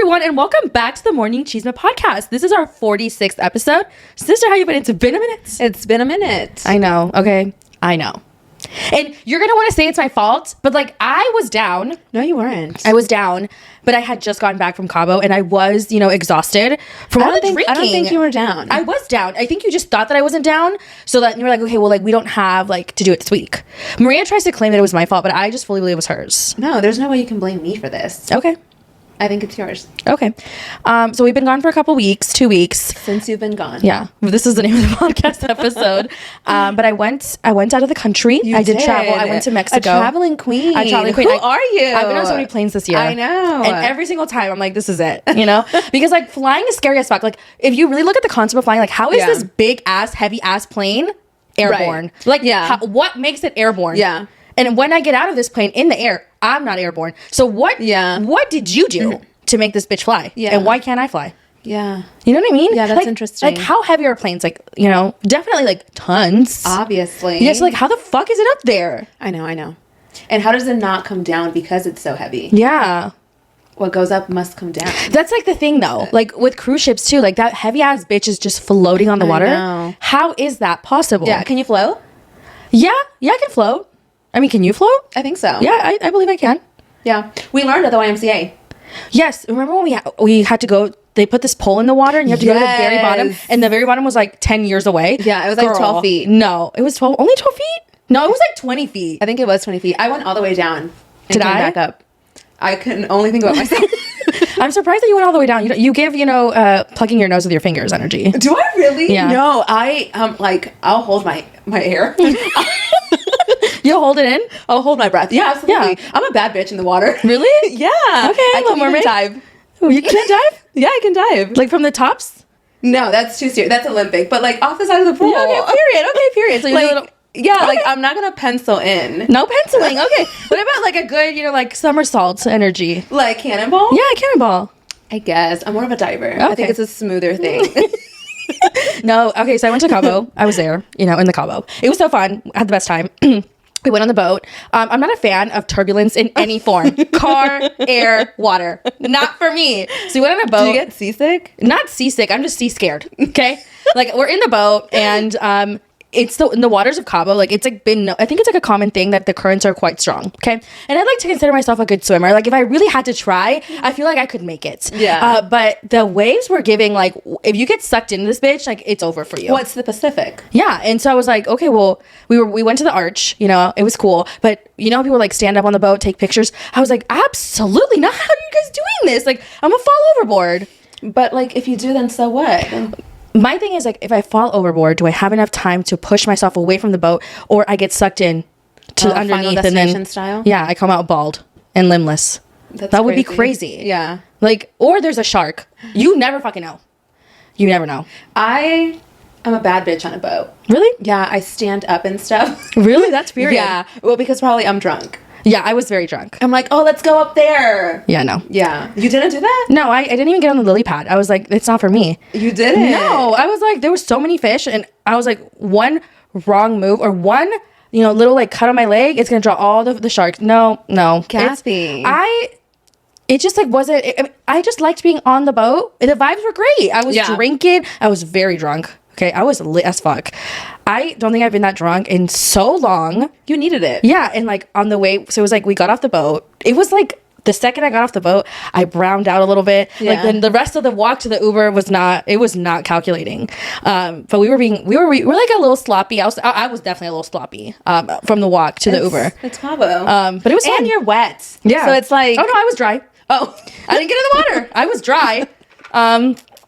everyone, and welcome back to the Morning Chisme podcast. This is our 46th episode. Sister, how you been? It's been a minute. It's been a minute. I know. Okay. I know. And you're going to want to say it's my fault, but like I was down. No, you weren't. I was down, but I had just gotten back from Cabo and I was, exhausted from all the drinking. I don't think you were down. I was down. I think you just thought that I wasn't down. So that you were like, okay, well, like we don't have like to do it this week. Maria tries to claim that it was my fault, but I just fully believe it was hers. No, there's no way you can blame me for this. Okay. I think it's yours. Okay. So we've been gone for a couple weeks, 2 weeks. Since you've been gone. Yeah. This is the name of the podcast episode. But I went out of the country. I did travel. I went to Mexico. A traveling queen. Who are you? I've been on so many planes this year. I know. And every single time I'm like, this is it, Because like flying is scary as fuck. Like if you really look at the concept of flying, like how is this big ass, heavy ass plane airborne? Right. Like what makes it airborne? Yeah. And when I get out of this plane in the air, I'm not airborne. So what did you do to make this bitch fly? Yeah. And why can't I fly? Yeah. You know what I mean? Yeah, that's interesting. Like how heavy are planes? Like, definitely like tons. Obviously. Yeah, so like how the fuck is it up there? I know. And how does it not come down because it's so heavy? Yeah. What goes up must come down. That's like the thing though. Like with cruise ships too, like that heavy ass bitch is just floating on the water. I know. How is that possible? Yeah. Can you float? Yeah, I can float. I mean, can you float? I think so. Yeah, I believe I can. Yeah. We learned at the YMCA. Yes. Remember when we had to go, they put this pole in the water and you have to go to the very bottom, and the very bottom was like 10 years away. Yeah, it was like 12 feet. No, it was only 12 feet? No, it was like 20 feet. I think it was 20 feet. I went all the way down and came back up. I can only think about myself. I'm surprised that you went all the way down. You give, plugging your nose with your fingers energy. Do I really? Yeah. No, I'll hold my air. You'll hold it in? I'll hold my breath. Yeah, absolutely. Yeah. I'm a bad bitch in the water. Really? Yeah. Okay, I can even dive. Oh, you can dive? Yeah, I can dive. Like from the tops? No, that's too serious. That's Olympic. But like off the side of the pool. Yeah, okay, period. So you're like, a little... Yeah, okay. like I'm not gonna pencil in. No penciling. Okay. What about like a good, like somersault energy? Like cannonball? Yeah, cannonball. I guess. I'm more of a diver. Okay. I think it's a smoother thing. No, okay, so I went to Cabo. I was there, in the Cabo. It was so fun. I had the best time. We went on the boat. I'm not a fan of turbulence in any form. Car, air, water. Not for me. So we went on a boat. Did you get seasick? Not seasick. I'm just sea scared. Okay? Like we're in the boat and it's in the waters of Cabo. Like it's like I think it's like a common thing that the currents are quite strong. Okay. And I'd like to consider myself a good swimmer. Like if I really had to try, I feel like I could make it. Yeah. But the waves were giving like, if you get sucked into this bitch, like it's over for you. What's the Pacific? Yeah. And so I was like, okay, well, we went to the arch, it was cool. But people like stand up on the boat, take pictures. I was like, absolutely not. How are you guys doing this? Like I'm gonna fall overboard. But like if you do, then so what? My thing is like, if I fall overboard, do I have enough time to push myself away from the boat, or I get sucked in to underneath Final and then style? Yeah, I come out bald and limbless. That would be crazy. Yeah. Like, or there's a shark. You never fucking know. You never know. I am a bad bitch on a boat. Really? Yeah, I stand up and stuff. Really? That's weird. Yeah. Well, because probably I'm drunk. Yeah, I was very drunk. I'm like, oh, let's go up there. Yeah, no. Yeah. You didn't do that? No, I didn't even get on the lily pad. I was like, it's not for me. You didn't? No. I was like, there were so many fish, and I was like, one wrong move or one, little like cut on my leg, it's going to draw all the sharks. No. Kathy. It just like wasn't, I just liked being on the boat. The vibes were great. I was drinking. I was very drunk. Okay, I was lit as fuck. I don't think I've been that drunk in so long. You needed it. Yeah, and like on the way, so it was like we got off the boat. It was like the second I got off the boat, I browned out a little bit. Yeah. Like then the rest of the walk to the Uber was not calculating. But we were like a little sloppy. I was definitely a little sloppy from the walk to the Uber. It's Cabo. But it was fun. And you're wet. Yeah. So it's like, oh no, I was dry. Oh, I didn't get in the water. I was dry.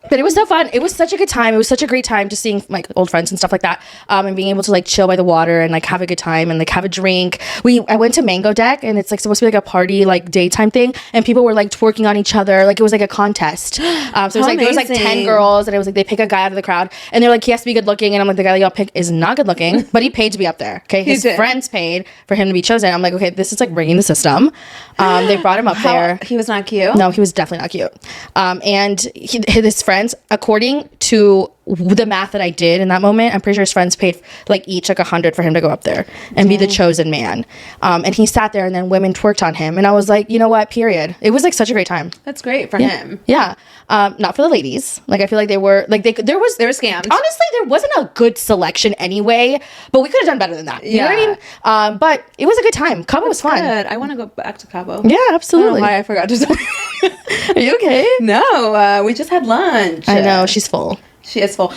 But it was so fun. It was such a good time. It was such a great time just seeing like old friends and stuff like that. And being able to like chill by the water and like have a good time and like have a drink. I went to Mango Deck, and it's like supposed to be like a party like daytime thing, and people were like twerking on each other. Like it was like a contest. So it was like there was like 10 girls, and it was like they pick a guy out of the crowd, and they're like, he has to be good looking, and I'm like, the guy that y'all pick is not good looking, but he paid to be up there. Okay, his friends paid for him to be chosen. I'm like, okay, this is like breaking the system. They brought him up there. He was not cute. No, he was definitely not cute. And his friend friends, according to the math that I did in that moment, I'm pretty sure his friends paid like each like $100 for him to go up there and be the chosen man. And he sat there, and then women twerked on him, and I was like, you know what? Period. It was like such a great time. That's great for him. Yeah. Not for the ladies. Like I feel like they were like they were scammed. Honestly, there wasn't a good selection anyway, but we could have done better than that. You know what I mean? But it was a good time. Cabo was fun. Good. I want to go back to Cabo. Yeah, I absolutely. don't know why I forgot to tell you. Are you okay? No, we just had lunch. I know, she's full. She is full.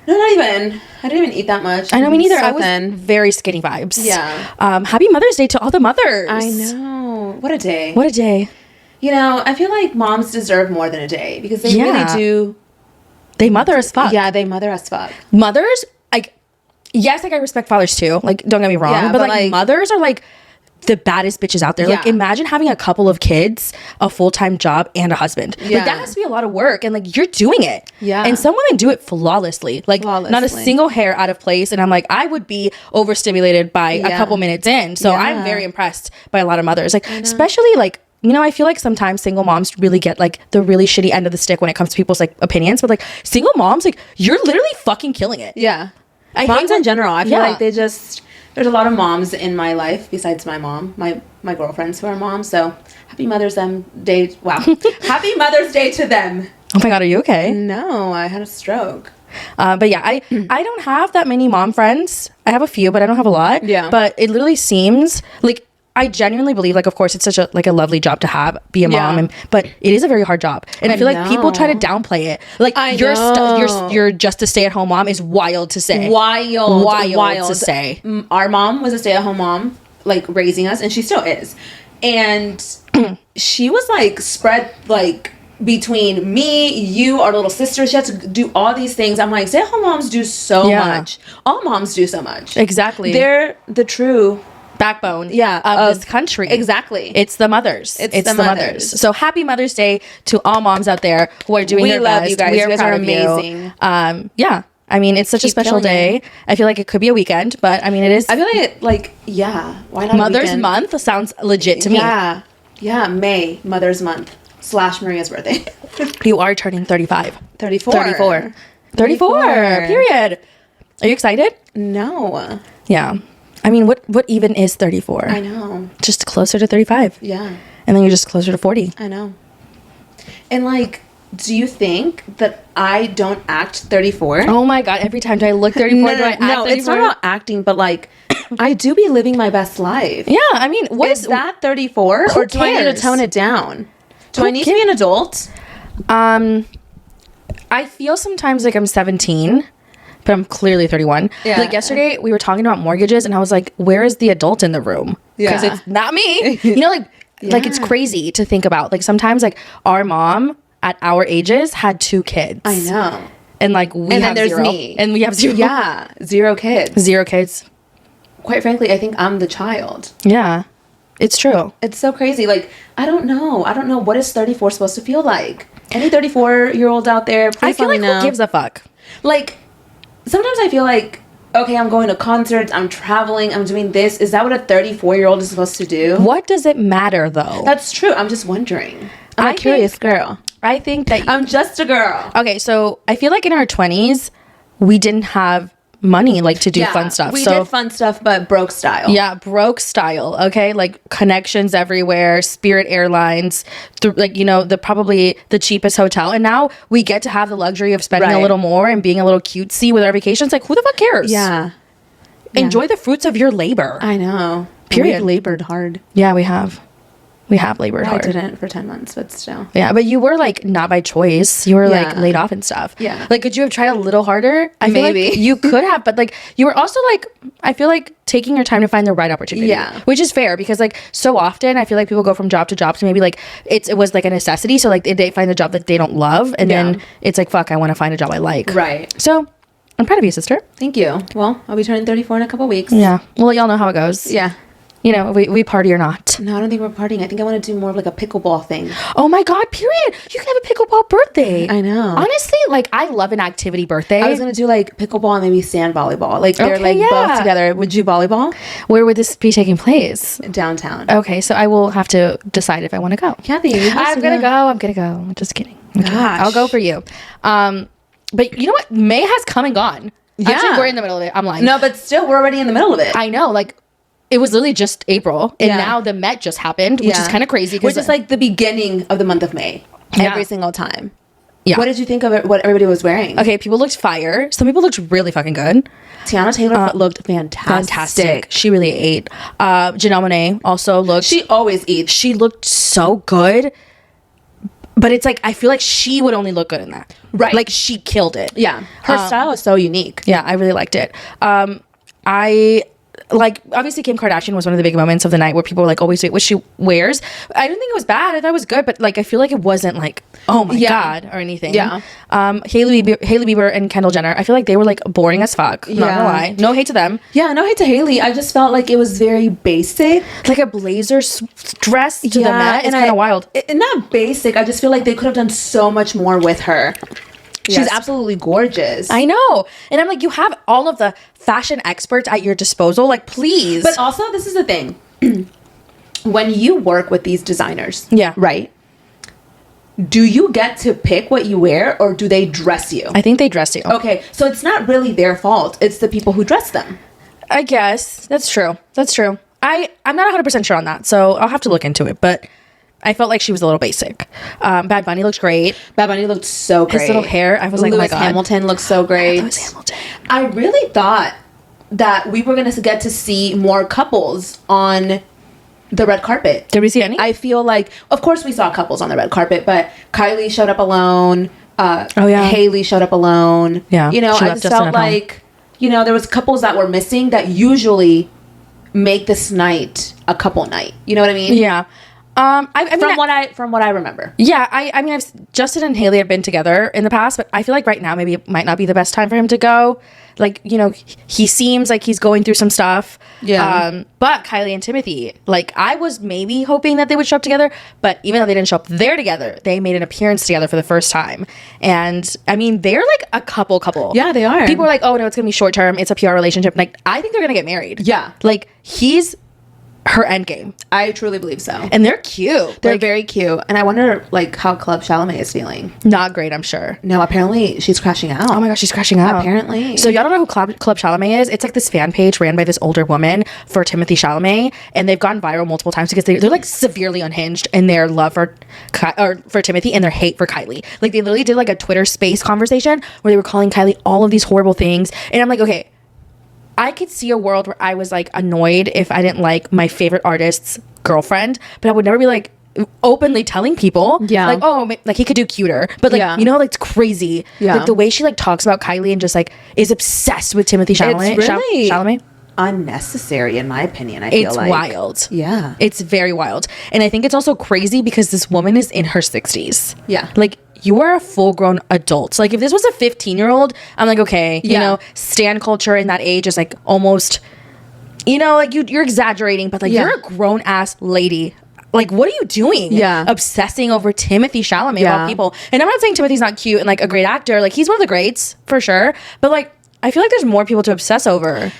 No, not even. I didn't even eat that much. I know, me neither. So I was thin. very skinny vibes. Yeah. Happy Mother's Day to all the mothers. I know. What a day. What a day. You know, I feel like moms deserve more than a day because they really do. They mother as fuck. Yeah, they mother as fuck. Mothers, like, yes, like I respect fathers too. Like, don't get me wrong. Yeah, but like mothers are like the baddest bitches out there. Yeah. Like, imagine having a couple of kids, a full-time job, and a husband. Yeah. Like, that has to be a lot of work, and like you're doing it. Yeah. And some women do it flawlessly. Like, not a single hair out of place. And I'm like, I would be overstimulated by a couple minutes in. So I'm very impressed by a lot of mothers. Like, especially like, you know, I feel like sometimes single moms really get like the really shitty end of the stick when it comes to people's like opinions. But like single moms, like you're literally fucking killing it. Yeah. Moms in general. I feel like they just. There's a lot of moms in my life besides my mom, my girlfriends who are moms. So happy Mother's Day. Wow. Happy Mother's Day to them. Oh my God, are you okay? No, I had a stroke. But yeah, I don't have that many mom friends. I have a few, but I don't have a lot. Yeah. But it literally seems like I genuinely believe, like, of course, it's such a like a lovely job to have, be a mom, but it is a very hard job, and I feel like people try to downplay it. Like you're just a stay-at-home mom is wild to say. Wild to say. Our mom was a stay-at-home mom, like raising us, and she still is. And she was like spread like between me, you, our little sister. She had to do all these things. I'm like, stay-at-home moms do so much. All moms do so much. Exactly. They're the true backbone of this country. Exactly. It's the mothers. It's the mothers. So happy Mother's Day to all moms out there who are doing their best. You guys. We You guys are proud of you. amazing. Yeah. I mean, it's such a special day. I feel like it could be a weekend, but I mean, it is. I feel like why not Mother's Month sounds legit to me. Yeah, May, Mother's Month / Maria's birthday. You are turning 35. 34. 34. Period. Are you excited? No. Yeah. I mean, what even is 34? I know. Just closer to 35. Yeah. And then you're just closer to 40. I know. And like, do you think that I don't act 34? Oh my God. Every time do I look 34? Do I act 34? It's not about acting, but like, I do be living my best life. Yeah. I mean, is that 34? Or do I need to tone it down? Do I need to be an adult? I feel sometimes like I'm 17. But I'm clearly 31. Yeah. Like yesterday, we were talking about mortgages, and I was like, "Where is the adult in the room?" Because it's not me. You know, like it's crazy to think about. Like sometimes, like our mom at our ages had 2 kids. I know. And like we have there's 0. me, and we have 0. Yeah, 0 kids. 0 kids. Quite frankly, I think I'm the child. Yeah, it's true. It's so crazy. Like I don't know what is 34 supposed to feel like. Any 34-year-old out there, please let me know. Who gives a fuck? Like. Sometimes I feel like, okay, I'm going to concerts, I'm traveling, I'm doing this. Is that what a 34-year-old is supposed to do? What does it matter, though? That's true. I'm just wondering. I'm a curious girl. I think that... I'm just a girl. Okay, so I feel like in our 20s, we didn't have money, like, to do fun stuff. We did fun stuff, but broke style. Yeah, broke style, okay? Like, connections everywhere, Spirit Airlines, like, you know, probably the cheapest hotel. And now we get to have the luxury of spending a little more and being a little cutesy with our vacations. Like, who the fuck cares? Yeah. Enjoy the fruits of your labor. I know. Period. We've labored hard. Yeah, we have. We have labored hard. I didn't for 10 months, but still. Yeah, but you were like not by choice. You were like laid off and stuff. Yeah. Like, could you have tried a little harder? I feel Maybe. like you could have, but like you were also like, I feel like taking your time to find the right opportunity. Yeah. Which is fair because like so often I feel like people go from job to job to maybe like it was like a necessity. So like they find a job that they don't love and then it's like, fuck, I want to find a job I like. Right. So I'm proud of you, sister. Thank you. Well, I'll be turning 34 in a couple weeks. Yeah. Well, y'all know how it goes. Yeah. You know, we party or not. No, I don't think we're partying. I think I want to do more of like a pickleball thing. Oh my God, period. You can have a pickleball birthday. I know. Honestly, like I love an activity birthday. I was going to do like pickleball and maybe sand volleyball. Like they're both together. Would you volleyball? Where would this be taking place? Downtown. Okay, so I will have to decide if I want to go. Kathy, I'm going to go. I'm just kidding. Okay, I'll go for you. But you know what? May has come and gone. Yeah. Actually, we're in the middle of it. I'm lying. No, but still, we're already in the middle of it. I know. Like, it was literally just April. And now the Met just happened, which is kind of crazy. Which is like the beginning of the month of May. Every single time. Yeah. What did you think of it, what everybody was wearing? Okay, people looked fire. Some people looked really fucking good. Tiana Taylor looked fantastic. She really ate. Janelle Monáe also looked... She always eats. She looked so good. But it's like, I feel like she would only look good in that. Right. Like, she killed it. Yeah. Her style is so unique. Yeah, I really liked it. Obviously Kim Kardashian was one of the big moments of the night where people were like, always wait what she wears. I didn't think it was bad. I thought it was good, but like, I feel like it wasn't like, oh my God, or anything. Yeah. Haley Bieber and Kendall Jenner, I feel like they were like boring as fuck. Not gonna lie. No hate to them. Yeah, no hate to Haley. I just felt like it was very basic. Like a blazer dress to the Met. It's kind of wild. Not basic. I just feel like they could have done so much more with her. She's absolutely gorgeous. I know. And I'm like, you have all of the fashion experts at your disposal. Like, please. But also, this is the thing. When you work with these designers, right? Do you get to pick what you wear, or do they dress you? I think they dress you. Okay, so it's not really their fault. It's the people who dress them. I guess. That's true. I'm not 100% sure on that, so I'll have to look into it. But I felt like she was a little basic. Bad Bunny looked great. Bad Bunny looked so great. His little hair, I was like, oh my God. Hamilton looked so great. I really thought that we were going to get to see more couples on the red carpet. Did we see any? I feel like, of course we saw couples on the red carpet, but Kylie showed up alone. Haley showed up alone. Yeah. You know, I just felt like, you know, there was couples that were missing that usually make this night a couple night. You know what I mean? Yeah. From what I remember. Yeah, I mean, Justin and Haley have been together in the past, but I feel like right now maybe it might not be the best time for him to go. Like, you know, he seems like he's going through some stuff. Yeah. But Kylie and Timothy, like, I was maybe hoping that they would show up together, but even though they didn't show up there together, they made an appearance together for the first time. And I mean, they're like a couple. Yeah, they are. People are like, oh no, it's gonna be short term. It's a PR relationship. Like, I think they're gonna get married. Yeah. Like, he's her end game. I truly believe so. And they're cute. They're very cute. And I wonder, like, how Club Chalamet is feeling. Not great, I'm sure. No, apparently she's crashing out. Oh my gosh, she's crashing out. Apparently. So y'all don't know who Club Chalamet is? It's like this fan page ran by this older woman for Timothy Chalamet, and they've gone viral multiple times because they're like severely unhinged in their love for Timothy and their hate for Kylie. Like, they literally did like a Twitter space conversation where they were calling Kylie all of these horrible things, and I'm like, okay, I could see a world where I was like annoyed if I didn't like my favorite artist's girlfriend, but I would never be like openly telling people, like, oh, like he could do cuter, but like, you know, like, it's crazy. Like the way she like talks about Kylie and just like is obsessed with Timothy Chalamet. It's really Chalamet. Unnecessary, in my opinion. I feel it's like wild. Yeah, it's very wild, and I think it's also crazy because this woman is in her 60s. Yeah, like, you are a full-grown adult. Like, if this was a 15-year-old, I'm like, okay, you know, stan culture in that age is like almost, you know, like you're exaggerating, but like you're a grown-ass lady. Like, what are you doing? Yeah, obsessing over Timothy Chalamet of all people. And I'm not saying Timothy's not cute and like a great actor. Like, he's one of the greats for sure. But like, I feel like there's more people to obsess over.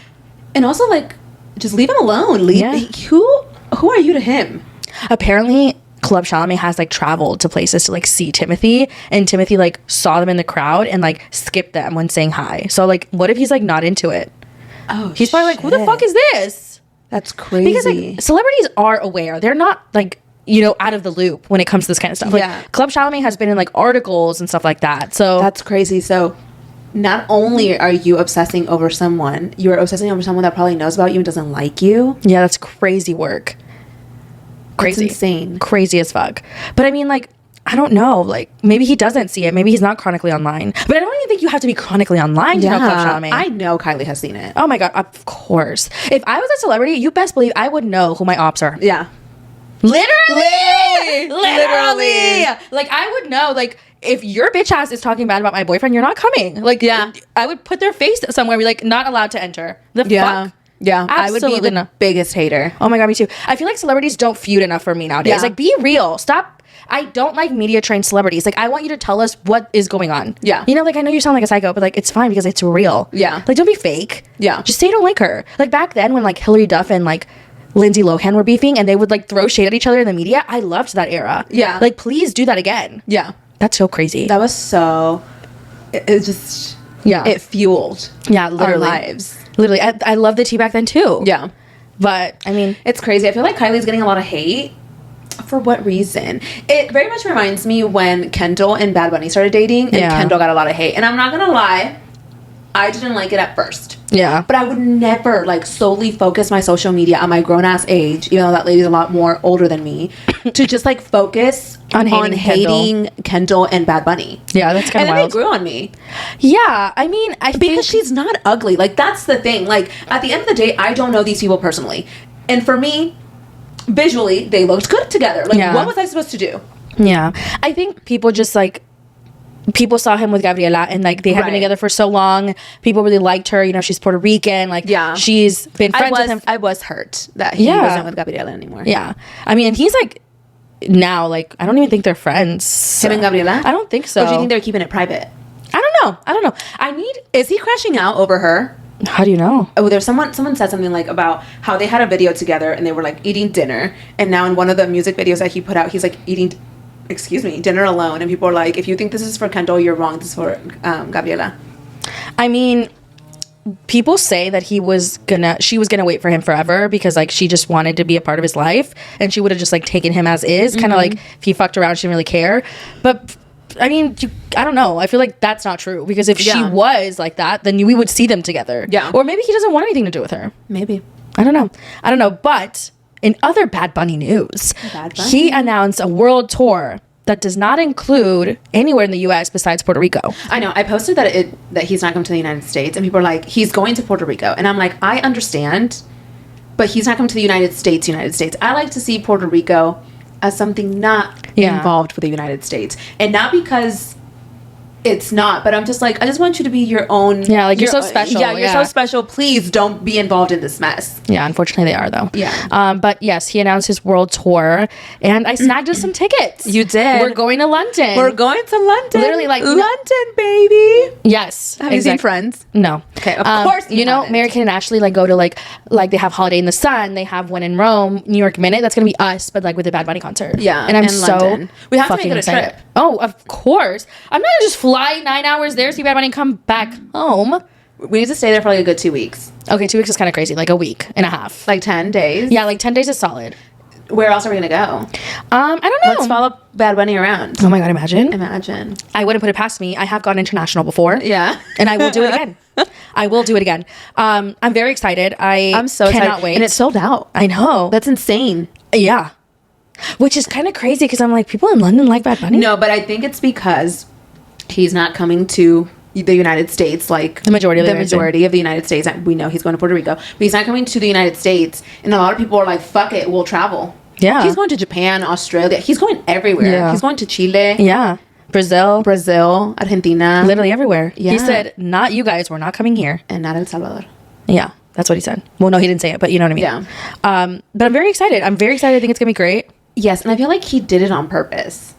And also, like, just leave him alone. Who are you to him? Apparently, Club Chalamet has like traveled to places to like see Timothy, and Timothy like saw them in the crowd and like skipped them when saying hi. So like, what if he's like not into it? Oh, he's probably like, who the fuck is this? That's crazy. Because like, celebrities are aware. They're not like, you know, out of the loop when it comes to this kind of stuff. Like, Club Chalamet has been in like articles and stuff like that. So that's crazy. So not only are you obsessing over someone, you're obsessing over someone that probably knows about you and doesn't like you. Yeah, that's crazy work. Crazy. That's insane. Crazy as fuck. But I mean, like, I don't know. Like, maybe he doesn't see it. Maybe he's not chronically online. But I don't even think you have to be chronically online to know Club Chalamet. I know Kylie has seen it. Oh my God, of course. If I was a celebrity, you best believe I would know who my ops are. Yeah. Literally. Like, I would know, like, if your bitch ass is talking bad about my boyfriend, you're not coming. Like, I would put their face somewhere and be like, not allowed to enter. The fuck? Yeah, Absolutely. I would be the biggest hater. Oh my God, me too. I feel like celebrities don't feud enough for me nowadays. Yeah. Like, be real. Stop. I don't like media trained celebrities. Like, I want you to tell us what is going on. Yeah. You know, like, I know you sound like a psycho, but like, it's fine because it's real. Yeah. Like, don't be fake. Yeah. Just say you don't like her. Like, back then when like Hillary Duff and like Lindsay Lohan were beefing and they would like throw shade at each other in the media, I loved that era. Yeah. Like, please do that again. Yeah. That's so crazy. That was so... It just... Yeah. It fueled literally. our lives. Literally. I love the tea back then, too. Yeah. But, I mean... It's crazy. I feel like Kylie's getting a lot of hate. For what reason? It very much reminds me when Kendall and Bad Bunny started dating, and Kendall got a lot of hate. And I'm not gonna lie, I didn't like it at first. Yeah. But I would never, like, solely focus my social media at my grown-ass age, even though that lady's a lot more older than me, to just, like, focus on hating Kendall and Bad Bunny. Yeah, that's kind of wild. And then they grew on me. Yeah, I mean, Because she's not ugly. Like, that's the thing. Like, at the end of the day, I don't know these people personally. And for me... visually, they looked good together. Like, what was I supposed to do? Yeah. I think people just, like, people saw him with Gabriela, and, like, they had been together for so long. People really liked her. You know, she's Puerto Rican. Like, she's been friends with him. I was hurt that he wasn't with Gabriela anymore. Yeah. I mean, and he's, like, now, like, I don't even think they're friends. Him and Gabriela? I don't think so. Or do you think they're keeping it private? I don't know. Is he crashing out over her? How do you know? Oh, there's someone said something like about how they had a video together and they were like eating dinner, and now in one of the music videos that he put out, he's like eating dinner alone, and people are like, if you think this is for Kendall, you're wrong. This is for Gabriela. I mean, people say that she was gonna wait for him forever because, like, she just wanted to be a part of his life, and she would have just, like, taken him as is, kind of like if he fucked around, she didn't really care. But I mean, I don't know. I feel like that's not true, because if she was like that, then we would see them together. Yeah. Or maybe he doesn't want anything to do with her. Maybe. I don't know. But in other Bad Bunny news, he announced a world tour that does not include anywhere in the U.S. besides Puerto Rico. I know. I posted that he's not coming to the United States, and people are like, he's going to Puerto Rico. And I'm like, I understand, but he's not coming to the United States. I like to see Puerto Rico as something not involved with the United States. And not because it's not, but I'm just like, I just want you to be your own. Yeah, like, you're so special. Yeah, you're so special. Please don't be involved in this mess. Yeah, unfortunately they are, though. Yeah. But yes, he announced his world tour, and I snagged us some tickets. You did. We're going to London. Literally, like, London, baby. Yes. Have you seen Friends? No. Okay, of course you know, Mary Kate and Ashley, like, go to, like they have Holiday in the Sun, they have one in Rome, New York Minute. That's gonna be us, but, like, with the Bad Bunny concert. Yeah. And I'm so London. We have to make it a excited. trip. Oh, of course. I'm not gonna just fly 9 hours there, see Bad Bunny, and come back home. We need to stay there for like a good 2 weeks. Okay, 2 weeks is kind of crazy. Like a week and a half. Like 10 days? Yeah, like 10 days is solid. Where else are we gonna go? I don't know. Let's follow Bad Bunny around. Oh my God, imagine. I wouldn't put it past me. I have gone international before. Yeah. And I will do it again. I'm very excited. I'm so cannot excited. wait. And it's sold out. I know. That's insane. Yeah. Which is kind of crazy, because I'm like, people in London like Bad Bunny? No, but I think it's because he's not coming to the United States, like the majority of the United States. We know he's going to Puerto Rico, but he's not coming to the United States, and a lot of people are like, fuck it, we'll travel. Yeah. He's going to Japan, Australia. He's going everywhere. Yeah. He's going to Chile. Yeah. Brazil, Argentina. Literally everywhere. Yeah. He said, not you guys, we're not coming here. And not El Salvador. Yeah. That's what he said. Well, no, he didn't say it, but you know what I mean. Yeah. But I'm very excited. I think it's going to be great. Yes, and I feel like he did it on purpose.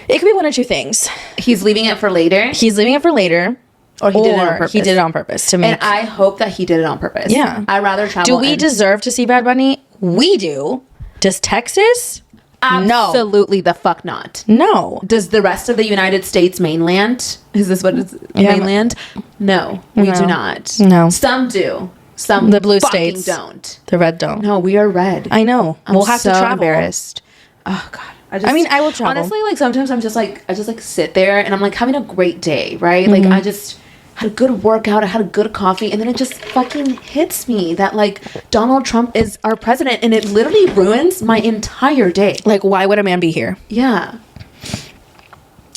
It could be one or two things. He's leaving it for later. Or he did it on purpose. He did it on purpose to make. And I hope that he did it on purpose. Yeah. I'd rather travel. Do we deserve to see Bad Bunny? We do. Does Texas? Absolutely the fuck not. No. Does the rest of the United States mainland? Is this what it's mainland? No, we do not. No. Some do. Some the blue states don't. The red don't. No, we are red. I know. We'll have to travel. Embarrassed. Oh God. I will travel. Honestly, like, sometimes I just sit there and I'm like having a great day, right? Like, I just had a good workout, I had a good coffee, and then it just fucking hits me that, like, Donald Trump is our president, and it literally ruins my entire day. Like, why would a man be here? Yeah.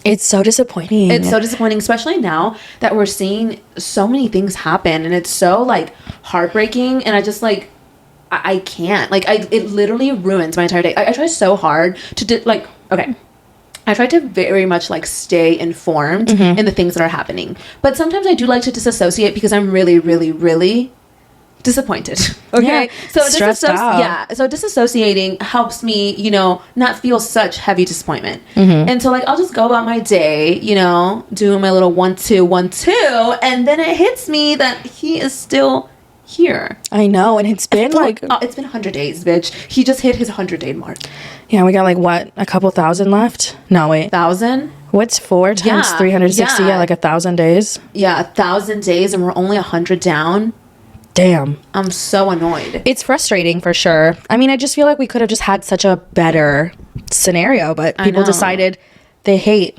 It's so disappointing. It's so disappointing, especially now that we're seeing so many things happen, and it's so, like, heartbreaking, and I just, like, I can't. Like, it literally ruins my entire day. I try so hard to, I try to very much, like, stay informed in the things that are happening. But sometimes I do like to disassociate because I'm really, really, really disappointed. Okay? Yeah, so stressed out. Yeah. So disassociating helps me, not feel such heavy disappointment. And so, like, I'll just go about my day, doing my little 1 2 1 2, and then it hits me that he is still here. I know, and it's been like it's been 100 days, bitch. He just hit his 100-day mark. Yeah, we got like what, a couple thousand left? No, wait. 1,000? What's 4 times 360? Yeah, like 1,000 days. Yeah, 1,000 days, and we're only 100 down. Damn. I'm so annoyed. It's frustrating for sure. I mean, I just feel like we could have just had such a better scenario, but people decided they hate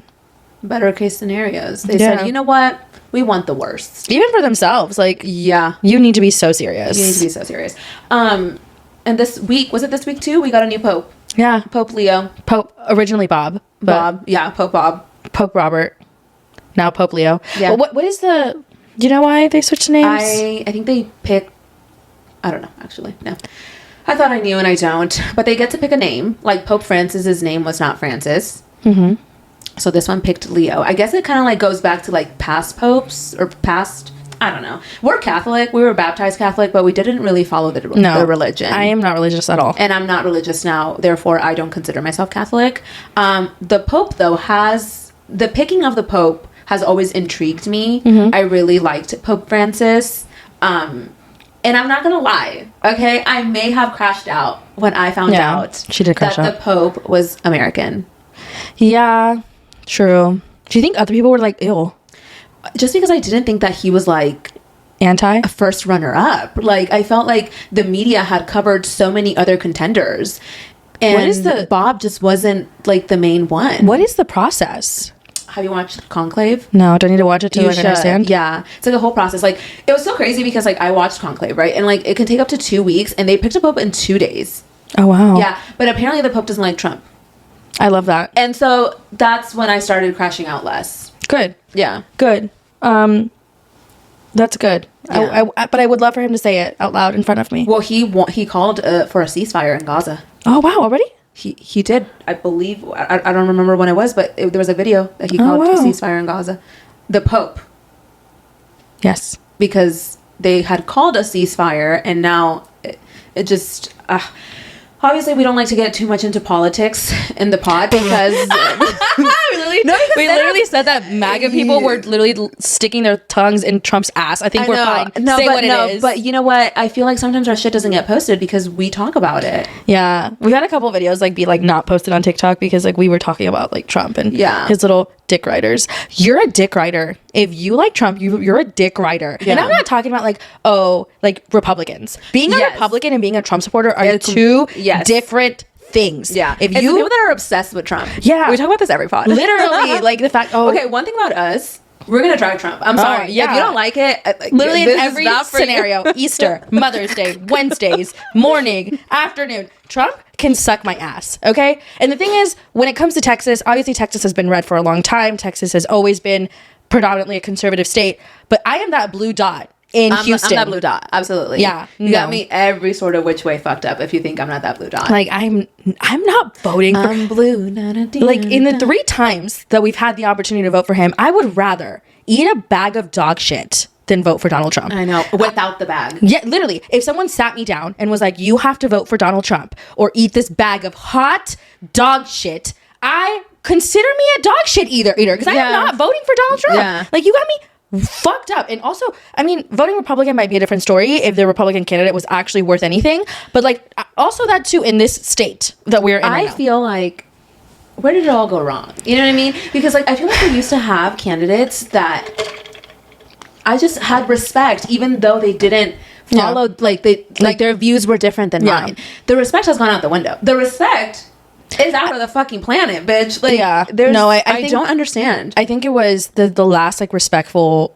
better case scenarios. They said, you know what? We want the worst. Even for themselves. Like, yeah. You need to be so serious. You need to be so serious. And this week, was it this week too? We got a new pope. Yeah. Pope Leo. Pope, originally Bob. Bob. Yeah, Pope Bob. Pope Robert. Now Pope Leo. Yeah. Well, what is the... You know why they switched names? I think they pick... I don't know, actually. No. I thought I knew and I don't. But they get to pick a name. Like Pope Francis's name was not Francis. Mm-hmm. So this one picked Leo. I guess it kind of like goes back to like past popes or past... I don't know. We're Catholic. We were baptized Catholic, but we didn't really follow the religion. I am not religious at all. And I'm not religious now. Therefore, I don't consider myself Catholic. The Pope, though, has... The picking of the Pope has always intrigued me. Mm-hmm. I really liked Pope Francis. And I'm not going to lie. Okay? I may have crashed out when I found out she did crash that out. the Pope was American. Yeah, true. Do you think other people were like, ew? Just because I didn't think that he was like anti a first runner up. Like I felt like the media had covered so many other contenders, and Bob just wasn't like the main one. What is the process? Have you watched Conclave? No, do I need to watch it to like understand? Yeah, it's like a whole process. Like it was so crazy because like I watched Conclave, right, and like it can take up to 2 weeks, and they picked a pope in 2 days. Oh wow. Yeah, but apparently the pope doesn't like Trump. I love that. And so that's when I started crashing out less. Good. Yeah. Good. That's good. Yeah. But I would love for him to say it out loud in front of me. Well, he called for a ceasefire in Gaza. Oh wow! Already? He did. I believe. I don't remember when it was, but there was a video that he called to ceasefire in Gaza. The Pope. Yes. Because they had called a ceasefire, and now it just. Obviously, we don't like to get too much into politics in the pod because we literally said that MAGA people were literally sticking their tongues in Trump's ass. I think we're fine. Say what it is. But you know what? I feel like sometimes our shit doesn't get posted because we talk about it. Yeah, we've had a couple videos like be like not posted on TikTok because like we were talking about like Trump and his little dick riders. You're a dick rider. If you like Trump, you're a dick rider. Yeah. And I'm not talking about like Republicans. Being a Republican and being a Trump supporter are two different things. Yeah. If you people that are obsessed with Trump. Yeah. We talk about this every pod. Literally. Like the fact okay, one thing about us, we're gonna drag Trump. I'm sorry. Yeah. If you don't like it, literally in every scenario, Easter, Mother's Day, Wednesdays, morning, afternoon, Trump can suck my ass. Okay. And the thing is, when it comes to Texas, obviously Texas has been red for a long time. Texas has always been predominantly a conservative state, but I am that blue dot in Houston. I'm that blue dot. Absolutely. Yeah. You got me every sort of which way fucked up if you think I'm not that blue dot. Like I'm not voting for I'm blue. Like in the 3 times that we've had the opportunity to vote for him, I would rather eat a bag of dog shit than vote for Donald Trump. I know. Without the bag. Yeah, literally. If someone sat me down and was like, you have to vote for Donald Trump or eat this bag of hot dog shit, I consider me a dog shit eater because I am not voting for Donald Trump. Yeah. Like you got me fucked up. And also, I mean, voting Republican might be a different story if the Republican candidate was actually worth anything. But like also that too in this state that we're in right now. I feel like where did it all go wrong? You know what I mean? Because like I feel like we used to have candidates that I just had respect, even though they didn't follow like their views were different than mine. The respect has gone out the window. The respect is out of the fucking planet, bitch. Like I don't understand. I think it was the last like respectful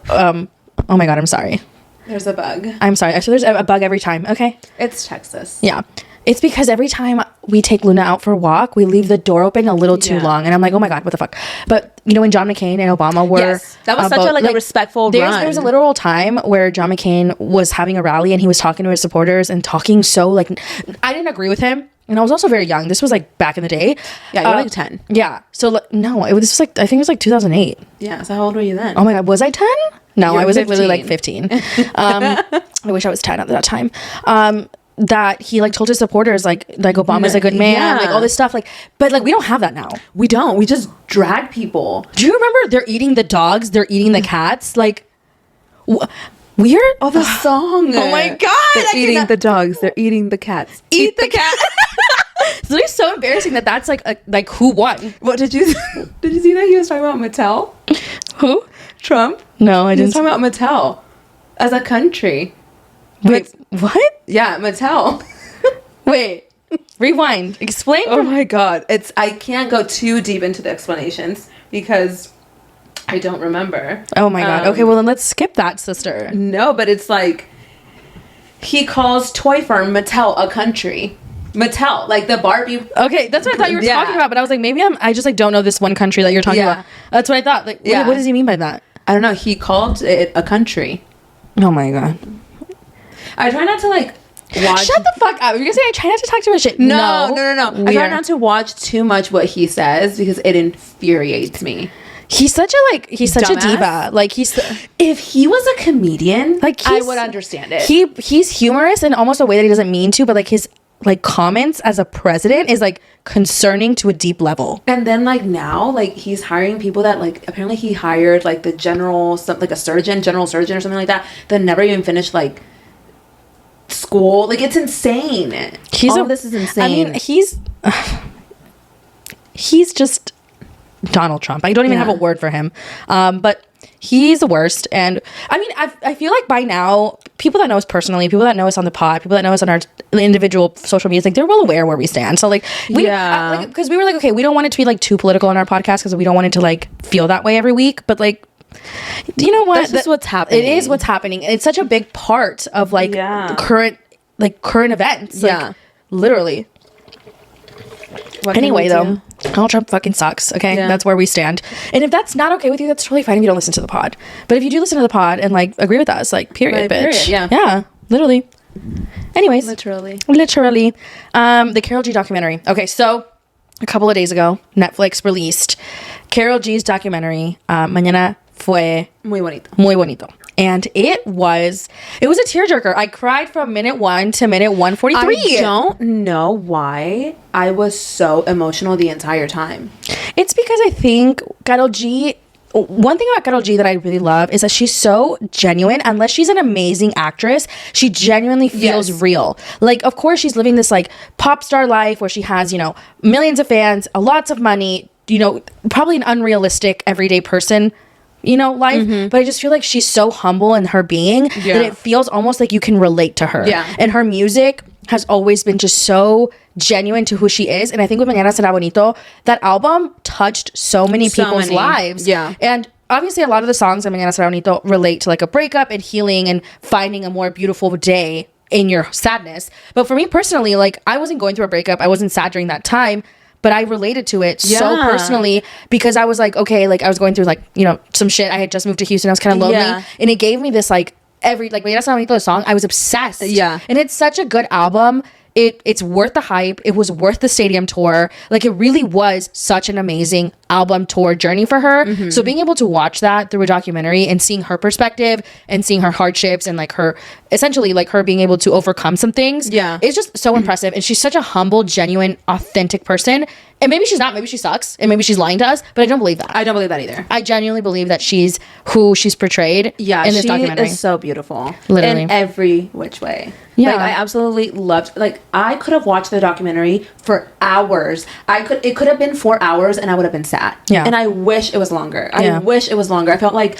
oh my god, I'm sorry. There's a bug. I'm sorry. So there's a bug every time. Okay. It's Texas. Yeah. It's because every time we take Luna out for a walk, we leave the door open a little too long. And I'm like, oh my God, what the fuck? But, you know, when John McCain and Obama were... Yes, that was such a respectful run. There's a literal time where John McCain was having a rally and he was talking to his supporters and talking so, like... I didn't agree with him. And I was also very young. This was, like, back in the day. Yeah, you were, like, 10. Yeah. So, no, this was, like... I think it was, like, 2008. Yeah, so how old were you then? Oh, my God. Was I 10? No, I was, 15. like, literally, like, 15. I wish I was 10 at that time. That he like told his supporters like Obama's a good man, like all this stuff, like, but like we don't have that now. We don't. We just drag people. Do you remember they're eating the dogs, they're eating the cats, like Weird. Oh, the song. Oh my God. They're eating the dogs. They're eating the cats. Eat the cat. It's literally so embarrassing that's like who won? What did you see that he was talking about Mattel? Who? Trump? No, I He was didn't. talking about Mattel as a country. Wait, what? Yeah, Mattel. Wait, rewind. Explain. Oh my God. I can't go too deep into the explanations because I don't remember. Oh my God. Okay, well then let's skip that, sister. No, but it's like he calls toy firm Mattel a country. Mattel, like the Barbie. Okay, that's what I thought you were Yeah. talking about, but I was like, maybe I just like don't know this one country that you're talking Yeah. about. That's what I thought. Like, Yeah. what does he mean by that? I don't know. He called it a country. Oh my God. I try not to like watch. Shut the fuck up. You're gonna say I try not to talk too much shit. No. I Weird. try not to watch too much what he says because it infuriates me. He's such a Dumbass? diva. Like If he was a comedian, Like, I he's- would understand it. he's humorous in almost a way that he doesn't mean to, but like his like comments as a president is like concerning to a deep level. And then like now, like he's hiring people that like apparently he hired like the general surgeon or something like that never even finished like school. Like it's insane. All of this is insane. I mean, he's just Donald Trump. I don't even have a word for him. But he's the worst. And I mean, I feel like by now, people that know us personally, people that know us on the pod, people that know us on our individual social media, like they're well aware where we stand. So like, because we were like, okay, we don't want it to be like too political in our podcast because we don't want it to like feel that way every week. But like, you know what? That's just what's happening. It is what's happening. And it's such a big part of like the current events. Like, literally. Anyway, though, Donald Trump fucking sucks. Okay, that's where we stand. And if that's not okay with you, that's totally fine if you don't listen to the pod. But if you do listen to the pod and like agree with us, like period, bitch. Yeah, literally. Anyways, literally. The Karol G documentary. Okay, so a couple of days ago, Netflix released Karol G's documentary. Mañana fue Muy bonito. muy bonito. And it was a tearjerker. I cried from minute 1 to minute 143. I don't know why I was so emotional the entire time. It's because I think Karol G, one thing about Karol G that I really love is that she's so genuine. Unless she's an amazing actress, she genuinely feels real. Like, of course, she's living this like pop star life where she has, you know, millions of fans, lots of money, you know, probably an unrealistic everyday person, you know, life. But I just feel like she's so humble in her being that it feels almost like you can relate to her. Yeah. And her music has always been just so genuine to who she is. And I think with Mañana Será Bonito, that album touched so many people's lives. Yeah. And obviously a lot of the songs on Mañana Será Bonito relate to like a breakup and healing and finding a more beautiful day in your sadness. But for me personally, like I wasn't going through a breakup. I wasn't sad during that time. But I related to it so personally because I was like, okay, like I was going through like, you know, some shit. I had just moved to Houston. I was kind of lonely. Yeah. And it gave me this like Mañana Será Bonito song. I was obsessed. Yeah. And it's such a good album. It's worth the hype. It was worth the stadium tour. Like it really was such an amazing album tour journey for her. So being able to watch that through a documentary and seeing her perspective and seeing her hardships and like her essentially like her being able to overcome some things. Yeah. It's just so impressive. And she's such a humble, genuine, authentic person. And maybe she's not, maybe she sucks, and maybe she's lying to us, but I don't believe that. I don't believe that either. I genuinely believe that she's who she's portrayed in this documentary. She is so beautiful. Literally. In every which way. Yeah. Like, I absolutely loved, like, I could have watched the documentary for hours. It could have been 4 hours, and I would have been sad. Yeah. And I wish it was longer. I wish it was longer. I felt like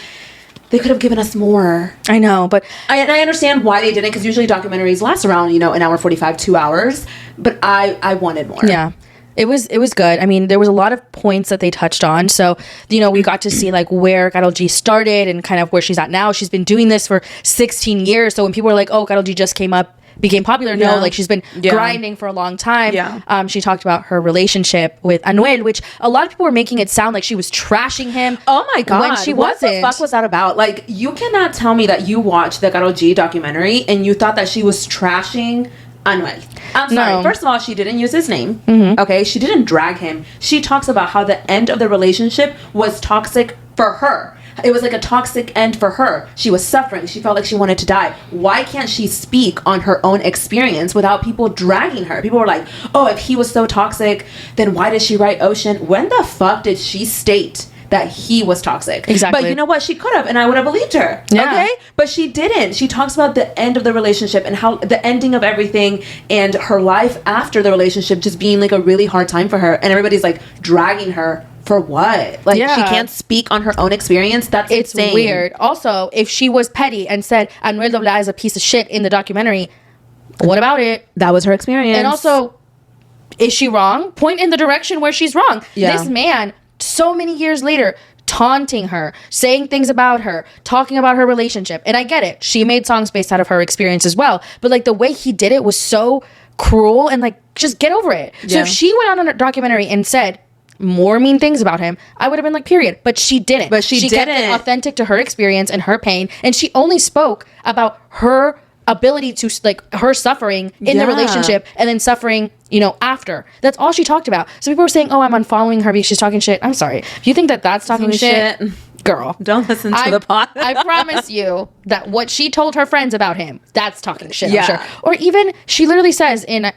they could have given us more. I know, but I understand why they didn't, because usually documentaries last around, you know, an hour 45, 2 hours. But I wanted more. Yeah. It was good. I mean, there was a lot of points that they touched on. So, you know, we got to see like where Karol G started and kind of where she's at now. She's been doing this for 16 years. So when people were like, oh, Karol G just became popular. No, like she's been grinding for a long time. Yeah. She talked about her relationship with Anuel, which a lot of people were making it sound like she was trashing him. Oh my God. When she wasn't. What the fuck was that about? Like, you cannot tell me that you watched the Karol G documentary and you thought that she was trashing Anuel. I'm sorry. No. First of all, she didn't use his name. Okay, she didn't drag him. She talks about how the end of the relationship was toxic for her. It was like a toxic end for her. She was suffering. She felt like she wanted to die. Why can't she speak on her own experience without people dragging her? People were like, oh, if he was so toxic, then why did she write Ocean? When the fuck did she state that he was toxic. Exactly. But you know what? She could have, and I would have believed her. Yeah. Okay? But she didn't. She talks about the end of the relationship and how the ending of everything and her life after the relationship just being like a really hard time for her. And everybody's like dragging her for what? Like, Yeah. she can't speak on her own experience? That's It's insane. weird. Also, if she was petty and said Anuel AA is a piece of shit in the documentary, what about it? That was her experience. And also, is she wrong? Point in the direction where she's wrong. Yeah. This man, so many years later, taunting her, saying things about her, talking about her relationship. And I get it. She made songs based out of her experience as well. But like the way he did it was so cruel and like, just get over it. So Yeah. if she went on a documentary and said more mean things about him, I would have been like, period. But she didn't. But she kept it didn't. authentic to her experience and her pain. And she only spoke about her ability to, like, her suffering in the Yeah. relationship and then suffering, you know, after. That's all she talked about. So people were saying, oh, I'm unfollowing her because she's talking shit. I'm sorry. If you think that that's talking shit, girl, Don't listen to the pod. I promise you that what she told her friends about him, that's talking shit. Yeah. I'm sure. Or even she literally says in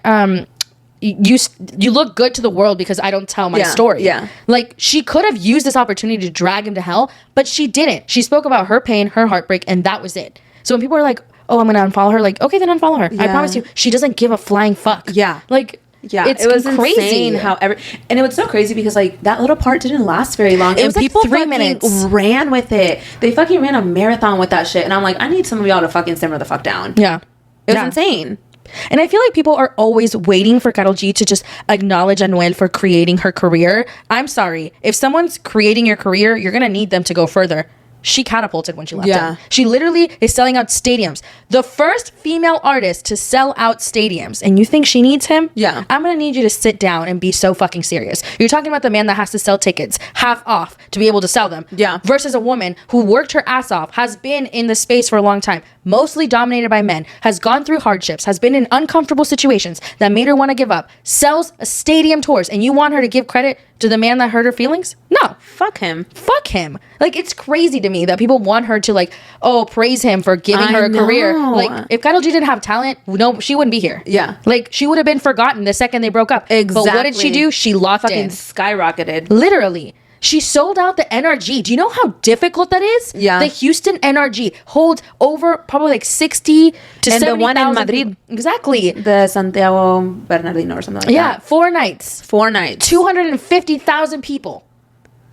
you look good to the world because I don't tell my story. Yeah. Like, she could have used this opportunity to drag him to hell, but she didn't. She spoke about her pain, her heartbreak, and that was it. So when people are like, oh, I'm gonna unfollow her, like, okay, then unfollow her. I Yeah. promise you, she doesn't give a flying fuck. Yeah. Like, Yeah, it's it was crazy insane how and it was so crazy because like that little part didn't last very long. It And was like people 3 fucking minutes. ran with it. They fucking ran a marathon with that shit, and I'm like, I need some of y'all to fucking simmer the fuck down. Yeah. It was Yeah. insane. And I feel like people are always waiting for Karol G to just acknowledge Anuel for creating her career. I'm sorry. If someone's creating your career, you're going to need them to go further. She catapulted when she left Yeah. him. She literally is selling out stadiums. The first female artist to sell out stadiums. And you think she needs him? Yeah. I'm going to need you to sit down and be so fucking serious. You're talking about the man that has to sell tickets half off to be able to sell them. Yeah. Versus a woman who worked her ass off, has been in the space for a long time, mostly dominated by men, has gone through hardships, has been in uncomfortable situations that made her want to give up, sells a stadium tours, and you want her to give credit to the man that hurt her feelings? No. Fuck him. Fuck him. Like, it's crazy to me that people want her to, like, oh, praise him for giving I her a career. know. Like, if Karol G didn't have talent, no, she wouldn't be here. Yeah. Like, she would have been forgotten the second they broke up. But what did she Exactly. do? She locked Fucking in. skyrocketed. Literally. She sold out the NRG. Do you know how difficult that is? Yeah. The Houston NRG holds over probably like 60 to And the 70,000 one in Madrid. people. Exactly. The Santiago Bernardino or something like Yeah, that. 4 nights. 4 nights. 250,000 people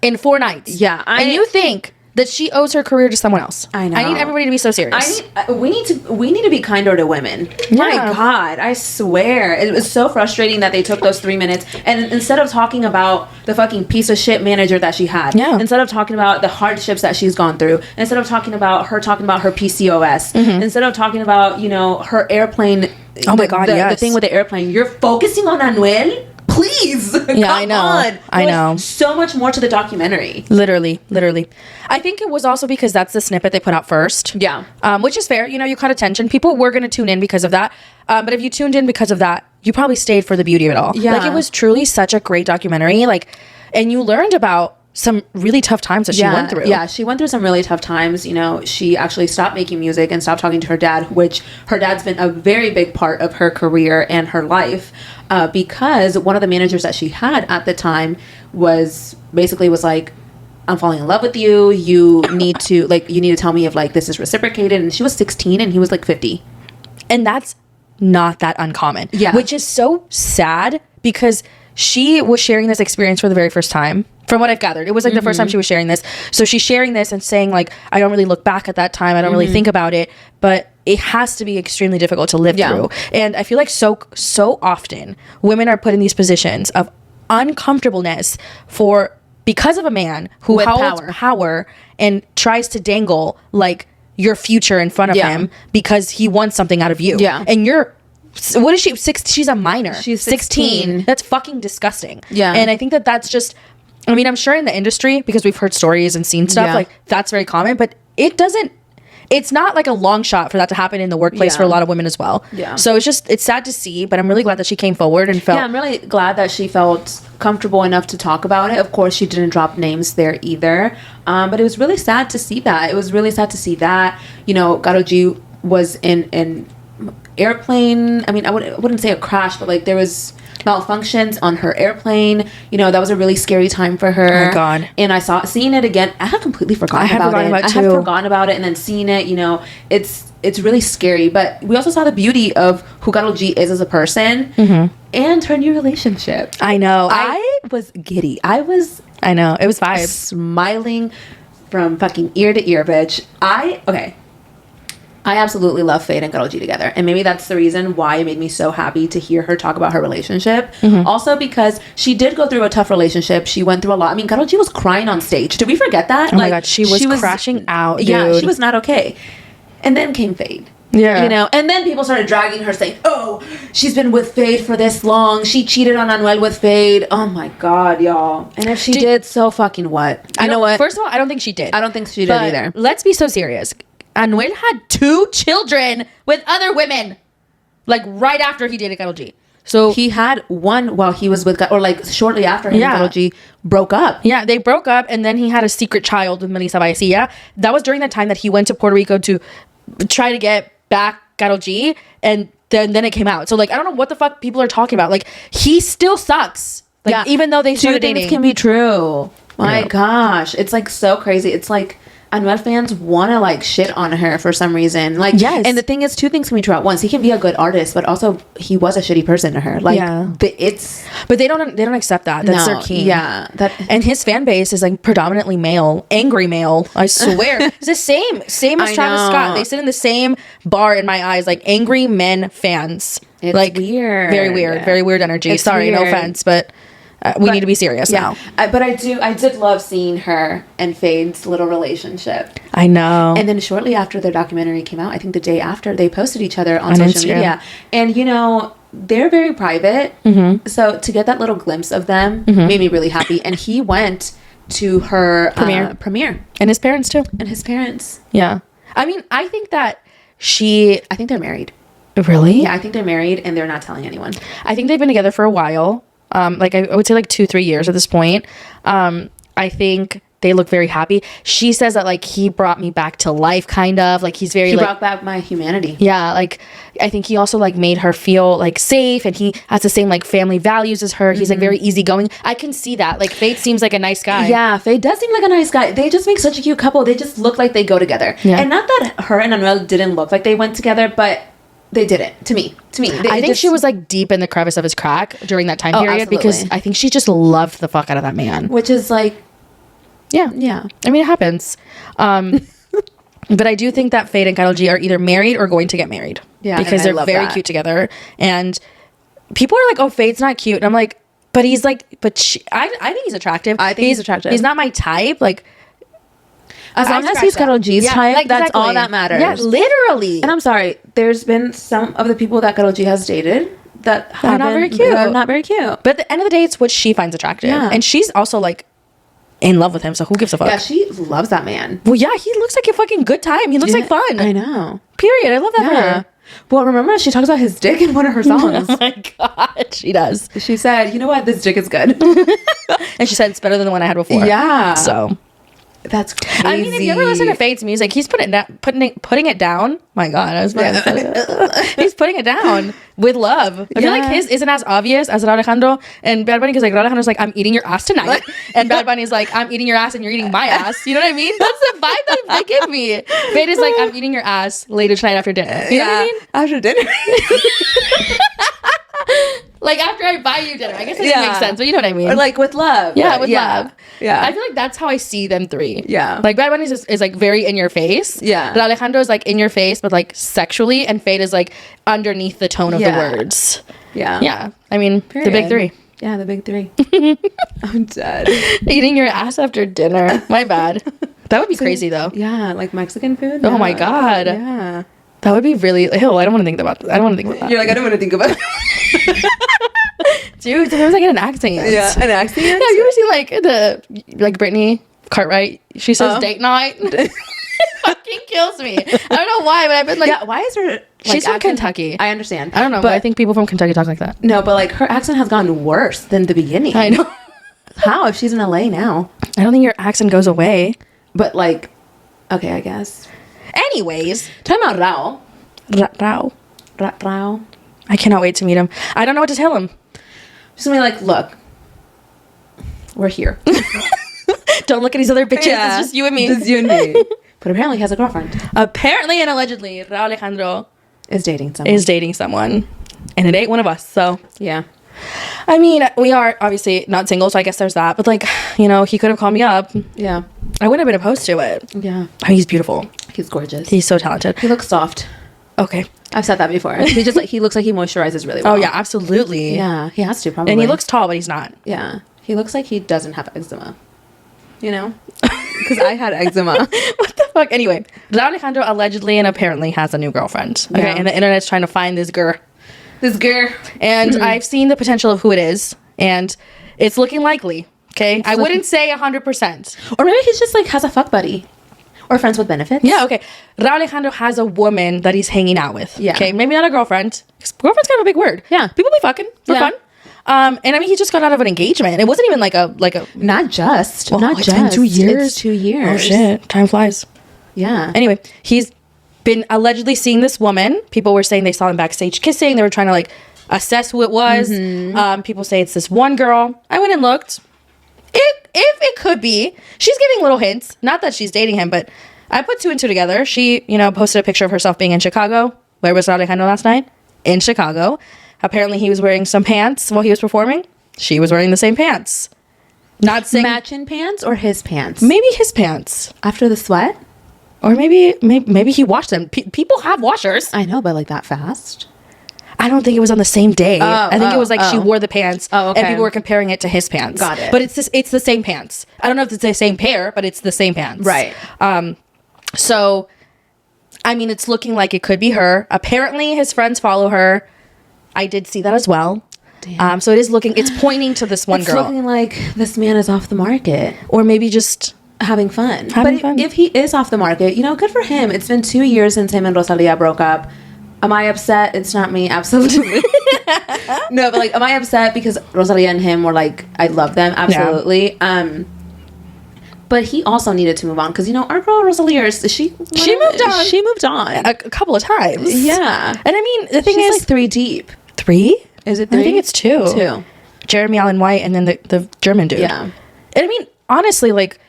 in 4 nights. Yeah, and you think that she owes her career to someone else. I know. I need everybody to be so serious. we need to be kinder to women. My Yeah. God, I swear, it was so frustrating that they took those 3 minutes and instead of talking about the fucking piece of shit manager that she had, Yeah. instead of talking about the hardships that she's gone through, instead of talking about her PCOS, instead of talking about her airplane. Oh my God, the yes. thing with the airplane. You're focusing on Anuel. Please, Yeah, I know. I There know. was so much more to the documentary. Literally. I think it was also because that's the snippet they put out first. Yeah. Which is fair. You know, you caught attention. People were going to tune in because of that. But if you tuned in because of that, you probably stayed for the beauty of it all. Yeah. Like, it was truly such a great documentary. Like, and you learned about some really tough times that she went through. Yeah, she went through some really tough times. You know, she actually stopped making music and stopped talking to her dad, which her dad's been a very big part of her career and her life, because one of the managers that she had at the time was like, I'm falling in love with you. You need to tell me if like this is reciprocated. And she was 16 and he was like 50. And that's not that uncommon. Yeah. Which is so sad because she was sharing this experience for the very first time. From what I've gathered, it was like the first time she was sharing this. So she's sharing this and saying like, I don't really look back at that time. I don't really think about it, but it has to be extremely difficult to live through. And I feel like so often women are put in these positions of uncomfortableness because of a man who With holds power. power and tries to dangle like your future in front of him because he wants something out of you. Yeah. And what is she? She's a minor. She's 16. That's fucking disgusting. Yeah. And I think that's just, I mean, I'm sure in the industry, because we've heard stories and seen stuff, Yeah. like that's very common, but it's not like a long shot for that to happen in the workplace Yeah. for a lot of women as well. Yeah. So it's sad to see, but I'm really glad that she came forward and felt. Yeah, I'm really glad that she felt comfortable enough to talk about it. Of course, she didn't drop names there either. But it was really sad to see that. You know, Karol G was in airplane. I mean, I wouldn't say a crash, but like there was malfunctions on her airplane. You know, that was a really scary time for her. Oh my God. And seeing it again, I had completely forgotten about it. I had forgotten about it, and then seeing it, you know, it's really scary. But we also saw the beauty of who Karol G is as a person and her new relationship. I know. I was giddy. I know. It was vibes. Smiling from fucking ear to ear, bitch. I absolutely love Fade and Karol G together. And maybe that's the reason why it made me so happy to hear her talk about her relationship. Also because she did go through a tough relationship. She went through a lot. I mean, Karol G was crying on stage. Did we forget that? Oh my God. She was crashing out, dude. Yeah, she was not okay. And then came Fade. Yeah. You know, and then people started dragging her saying, oh, she's been with Fade for this long. She cheated on Anuel with Fade. Oh my God, y'all. And if she did, so fucking what? You know what? First of all, I don't think she did. I don't think she did either. Let's be so serious. Anuel had 2 children with other women, like right after he dated Karol G. So he had one while he was with, or like shortly after him and Karol G broke up. Yeah, they broke up, and then he had a secret child with Melissa Vallecilla. That was during the time that he went to Puerto Rico to try to get back Karol G, and then it came out. So like, I don't know what the fuck people are talking about. Like, he still sucks. Like, even though they started dating. 2 things can be true. My gosh, it's like so crazy. It's like Anuel fans want to like shit on her for some reason. Like, yes. And the thing is, 2 things can be true at once. He can be a good artist, but also he was a shitty person to her. Like, but they don't accept that. That's their king. Yeah, and his fan base is like predominantly male, angry male. I swear, it's the same as Travis Scott. They sit in the same bar in my eyes, like angry men fans. It's like weird, very weird energy. Sorry, no offense, but. We need to be serious now. But I did love seeing her and Fade's little relationship. I know. And then shortly after their documentary came out, I think the day after, they posted each other on social media. And, you know, they're very private. So to get that little glimpse of them made me really happy. And he went to her premiere. And his parents, too. And his parents. Yeah. I mean, I think that I think they're married. Really? Yeah, I think they're married and they're not telling anyone. I think they've been together for a while. Like I would say like 2-3 years at this point. I think they look very happy. She says that like he brought me back to life, kind of like he brought back my humanity. Yeah, like I think he also like made her feel like safe, and he has the same like family values as her. He's like very easygoing. I can see that. Like Fade seems like a nice guy. Yeah, Fade does seem like a nice guy. They just make such a cute couple. They just look like they go together. Yeah. And not that her and Anuel didn't look like they went together, but they didn't. To me. I think she was like deep in the crevice of his crack during that time period, because I think she just loved the fuck out of that man. Which is like, yeah. I mean, it happens. But I do think that Fade and Karol G are either married or going to get married. Yeah, because they're very cute together. And people are like, "Oh, Fade's not cute," and I'm like, "But he's like, I think he's attractive. I think he's attractive. He's not my type. Like." As long as he's Karol G's type, like, that's all that matters. Yeah, literally. And I'm sorry, there's been some of the people that Karol G has dated that are not very cute. They're not very cute. But at the end of the day, it's what she finds attractive. Yeah. And she's also like in love with him, so who gives a fuck? Yeah, she loves that man. Well, yeah, he looks like a fucking good time. He looks like fun. I know. Period. I love that for her. Well, remember she talks about his dick in one of her songs. Oh my God, she does. She said, "You know what? This dick is good." And she said it's better than the one I had before. Yeah. So that's crazy. I mean, if you ever listen to Fade's music, he's putting it down. My God, I was he's putting it down with love. I feel like his isn't as obvious as Alejandro and Bad Bunny, because like Alejandro's like, "I'm eating your ass tonight," and Bad Bunny's like, "I'm eating your ass and you're eating my ass." You know what I mean? That's the vibe that they give me. Fade is like, "I'm eating your ass later tonight after dinner." You know what I mean? After dinner. Like after I buy you dinner. I guess that doesn't make sense, but you know what I mean. Or like with love. Yeah, with love. Yeah. I feel like that's how I see them three. Yeah. Like Bad Bunny is like very in your face. Yeah. But Alejandro is like in your face, but like sexually, and Fade is like underneath the tone of the words. Yeah. Yeah. I mean, the big three. Yeah, the big three. I'm dead. Eating your ass after dinner. My bad. That would be crazy though. Yeah, like Mexican food. Oh my God. Yeah. That would be really. Ew, I don't want to think about that. I don't want to think about that. You're like, I don't want to think about it. Dude, sometimes I get an accent. Yeah, an accent? Yeah, you ever seen like Brittany Cartwright? She says date night. It fucking kills me. I don't know why, but I've been like... Yeah, why is her... Like, she's from Kentucky. I understand. I don't know, but I think people from Kentucky talk like that. No, but like her accent has gotten worse than the beginning. I know. How? If she's in LA now? I don't think your accent goes away. But like... Okay, I guess. Anyways. Talking about Rao. Rao. Rao. I cannot wait to meet him. I don't know what to tell him. She's gonna be like, look, we're here. Don't look at these other bitches. Yeah. It's just you and me. Just you and me. But apparently he has a girlfriend. Apparently and allegedly, Raul Alejandro Is dating someone. And it ain't one of us, so. Yeah. I mean, we are obviously not single, so I guess there's that. But, like, you know, he could have called me up. Yeah. I wouldn't have been opposed to it. Yeah. I mean, he's beautiful. He's gorgeous. He's so talented. He looks soft. Okay. I've said that before. He just like he looks like he moisturizes really well. Oh, yeah, absolutely. Yeah, he has to probably. And he looks tall, but he's not. Yeah. He looks like he doesn't have eczema. You know? Because I had eczema. What the fuck? Anyway, Raul Alejandro allegedly and apparently has a new girlfriend. Okay, Yeah. and the internet's trying to find this girl. This girl. And I've seen the potential of who it is, and it's looking likely. Okay, I wouldn't say 100%. Or maybe he's just like has a fuck buddy. Or friends with benefits. Yeah, okay. Raul Alejandro has a woman that he's hanging out with. Yeah. Okay, maybe not a girlfriend. 'Cause girlfriend's kind of a big word. Yeah. People be fucking for Yeah. fun. And I mean, he just got out of an engagement. It wasn't even like a Not just. well, not it's just. been 2 years. It's 2 years. Oh shit, time flies. Yeah. Anyway, he's been allegedly seeing this woman. People were saying they saw him backstage kissing. They were trying to like assess who it was. People say it's this one girl. I went and looked. If it could be, she's giving little hints. Not that she's dating him, but I put 2 and 2 together. She, you know, posted a picture of herself being in Chicago. Where was Raul Alejandro last night? In Chicago. Apparently, he was wearing some pants while he was performing. She was wearing the same pants. Not saying Matching pants or his pants? maybe his pants, After the sweat? or maybe he washed them. People have washers. I know, but like that fast? I don't think it was on the same day. I think it was like she oh. wore the pants, Oh, okay. and people were comparing it to his pants. Got it. But it's the same pants. I don't know if it's the same pair, but it's the same pants. Right. So, I mean, it's looking like it could be her. Apparently, his friends follow her. I did see that as well. Damn. So it's pointing to this one It's girl, looking like this man is off the market. or maybe just Having fun. Having but fun. if he is off the market, you know, good for him. It's been 2 years since him and Rosalia broke up. Am I upset? It's not me, absolutely. No, but like, am I upset because Rosalia and him were like, I love them, absolutely. But he also needed to move on because, you know, our girl Rosalia, she moved on. She moved on. a couple of times. Yeah. And I mean, the thing She's is, like 3 deep. 3? Is it 3? I think it's 2. 2. Jeremy Allen White and then the German dude. Yeah. And I mean, honestly, like,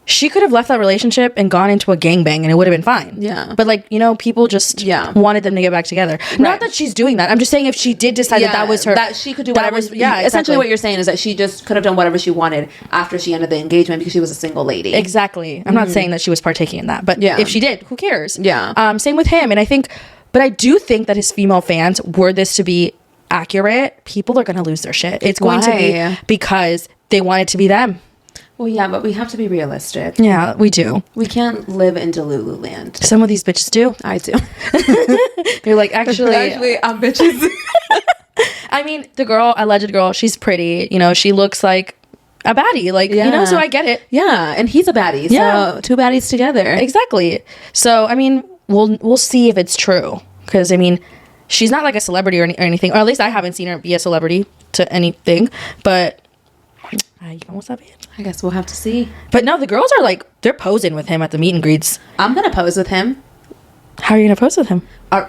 she could have left that relationship and gone into a gangbang and it would have been fine. Yeah. But, like, you know, people just wanted them to get back together. Not that she's doing that. I'm just saying if she did decide that was her. That she could do whatever. whatever. Yeah, Essentially exactly. what you're saying is that she just could have done whatever she wanted after she ended the engagement because she was a single lady. Exactly. I'm not saying that she was partaking in that. But Yeah. if she did, who cares? Yeah. Same with him. And I think, but I do think that his female fans, were this to be accurate, people are going to lose their shit. It's going to Why? be because they want it to be them. Well, yeah, but we have to be realistic. Yeah, we do. We can't live in Delulu land. Some of these bitches do. I do. You're like, actually, I'm bitches. I mean, the girl, alleged girl, she's pretty. You know, she looks like a baddie. Like, you know, so I get it. Yeah, and he's a baddie. Yeah. So 2 baddies together. Exactly. So, I mean, we'll see if it's true. Because, I mean, she's not like a celebrity or anything. Or at least I haven't seen her be a celebrity to anything. But, vamos a ver. I guess we'll have to see. But no, the girls are like, they're posing with him at the meet and greets. I'm going to pose with him. How are you going to pose with him? Am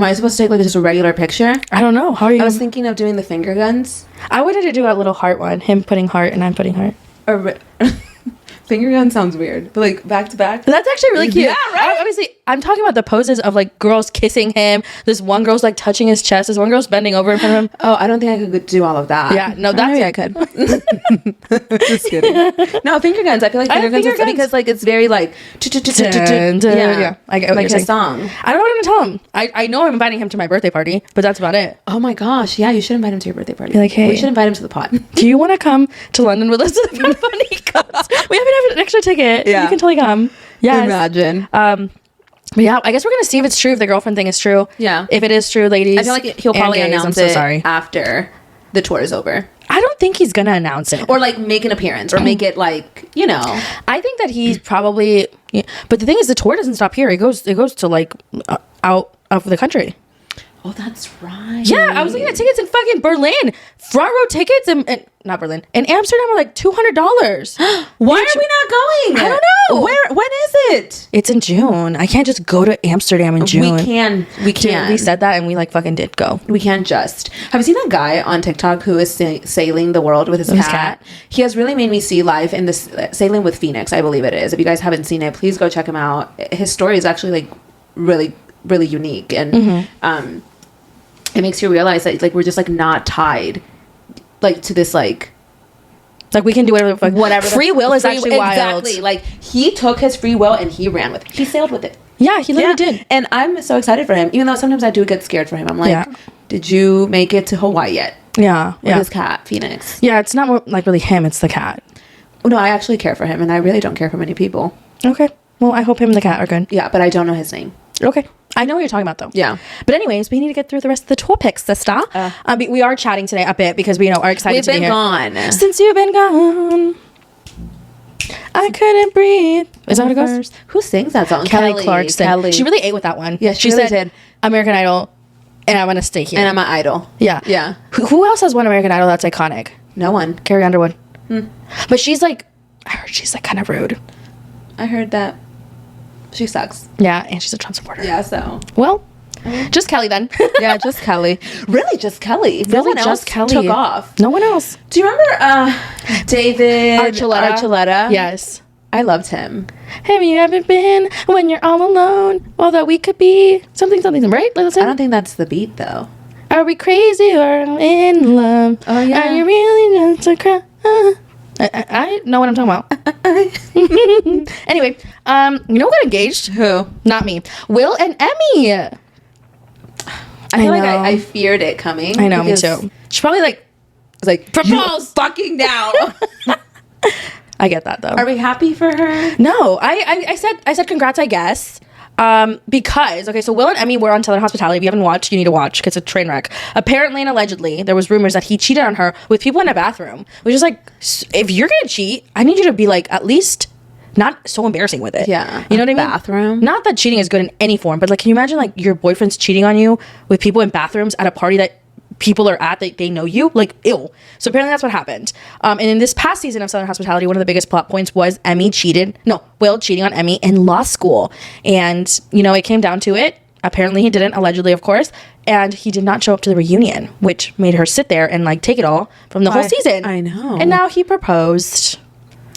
I supposed to take like just a regular picture? I don't know. How are you I was gonna... thinking of doing the finger guns. I wanted to do a little heart one. Him putting heart and I'm putting heart. Finger gun sounds weird, but like back to back. That's actually really cute. Yeah, right? Obviously, I'm talking about the poses of like girls kissing him. This one girl's like touching his chest. This one girl's bending over in front of him. Oh, I don't think I could do all of that. Yeah, no, that's maybe I could. Just kidding. No, finger guns. I feel like finger guns is because like it's very like yeah. I get what like you're saying. his song. I don't know what to tell him. I know I'm inviting him to my birthday party, but that's about it. Oh my gosh, yeah, you should invite him to your birthday party. Be like, hey, we should invite him to the pod. Do you want to come to London with us to the pod party? We haven't had an extra ticket. Yeah. You can totally come. Yeah. Imagine. But yeah, I guess we're gonna see if it's true, if the girlfriend thing is true. Yeah. If it is true, ladies. I feel like he'll probably announce I'm it so sorry. after the tour is over. I don't think he's gonna announce it. Or like make an appearance or make it like, you know. I think that he's probably, but the thing is, the tour doesn't stop here. It goes to like out of the country. Oh, that's right. Yeah, I was looking at tickets in fucking Berlin. Front row tickets in not Berlin. In Amsterdam are like $200. Why are we not going? I don't know. When is it? It's in June. I can't just go to Amsterdam in June. We can. Dude, we said that and we like fucking did go. We can't just. Have you seen that guy on TikTok who is sailing the world with his cat? He has really made me see life in this Sailing with Phoenix, I believe it is. If you guys haven't seen it, please go check him out. His story is actually like really, really unique. And it makes you realize that like we're just like not tied like to this like we can do whatever. Free will is actually wild. Exactly. Like he took his free will and he ran with it. He sailed with it. Yeah, he literally did. And I'm so excited for him. Even though sometimes I do get scared for him. I'm like, did you make it to Hawaii yet? Yeah. With his cat, Phoenix. Yeah, it's not like really him, it's the cat. No, I actually care for him and I really don't care for many people. Okay. Well, I hope him and the cat are good. Yeah, but I don't know his name. Okay. I know what you're talking about, though. Yeah. But anyways, we need to get through the rest of the topics, sister. We are chatting today a bit because we are excited to be here. We've been gone. Since you've been gone, I couldn't breathe. Is that what it goes? Who sings that song? Kelly Clarkson. She really ate with that one. Yeah, she really said, did. American Idol, and I want to stay here. And I'm an idol. Yeah. Yeah. Who else has won American Idol that's iconic? No one. Carrie Underwood. But she's like, I heard she's like kind of rude. I heard that. She sucks. Yeah, and she's a Trump supporter. Yeah, so. Well, just Kelly then. Yeah, just Kelly. Really, just Kelly. No one else took off. No one else. Do you remember David Archuleta? Yes. I loved him. Have you ever been when you're all alone? Although we could be something, right? Like I don't think that's the beat, though. Are we crazy or in love? Oh, yeah. Are you really just a cry? I know what I'm talking about. Anyway, you know who got engaged? Who? Not me. Will and Emmy. I feel like I feared it coming. I know, me too. She probably like was like, propose fucking now. I get that though. Are we happy for her? No, I said congrats, I guess. Because so Will and Emmy were on Southern Hospitality. If you haven't watched, you need to watch because it's a train wreck. Apparently and allegedly, there was rumors that he cheated on her with people in a bathroom, which is like, if you're gonna cheat, I need you to be like at least not so embarrassing with it. Yeah, you know what I mean. Bathroom. Not that cheating is good in any form, but like, can you imagine like your boyfriend's cheating on you with people in bathrooms at a party that people are at that they know you? Like, ew. So apparently that's what happened. And in this past season of Southern Hospitality, one of the biggest plot points was Will cheating on Emmy in law school. And, it came down to it. Apparently he didn't, allegedly, of course. And he did not show up to the reunion, which made her sit there and like take it all from the whole season. I know. And now he proposed.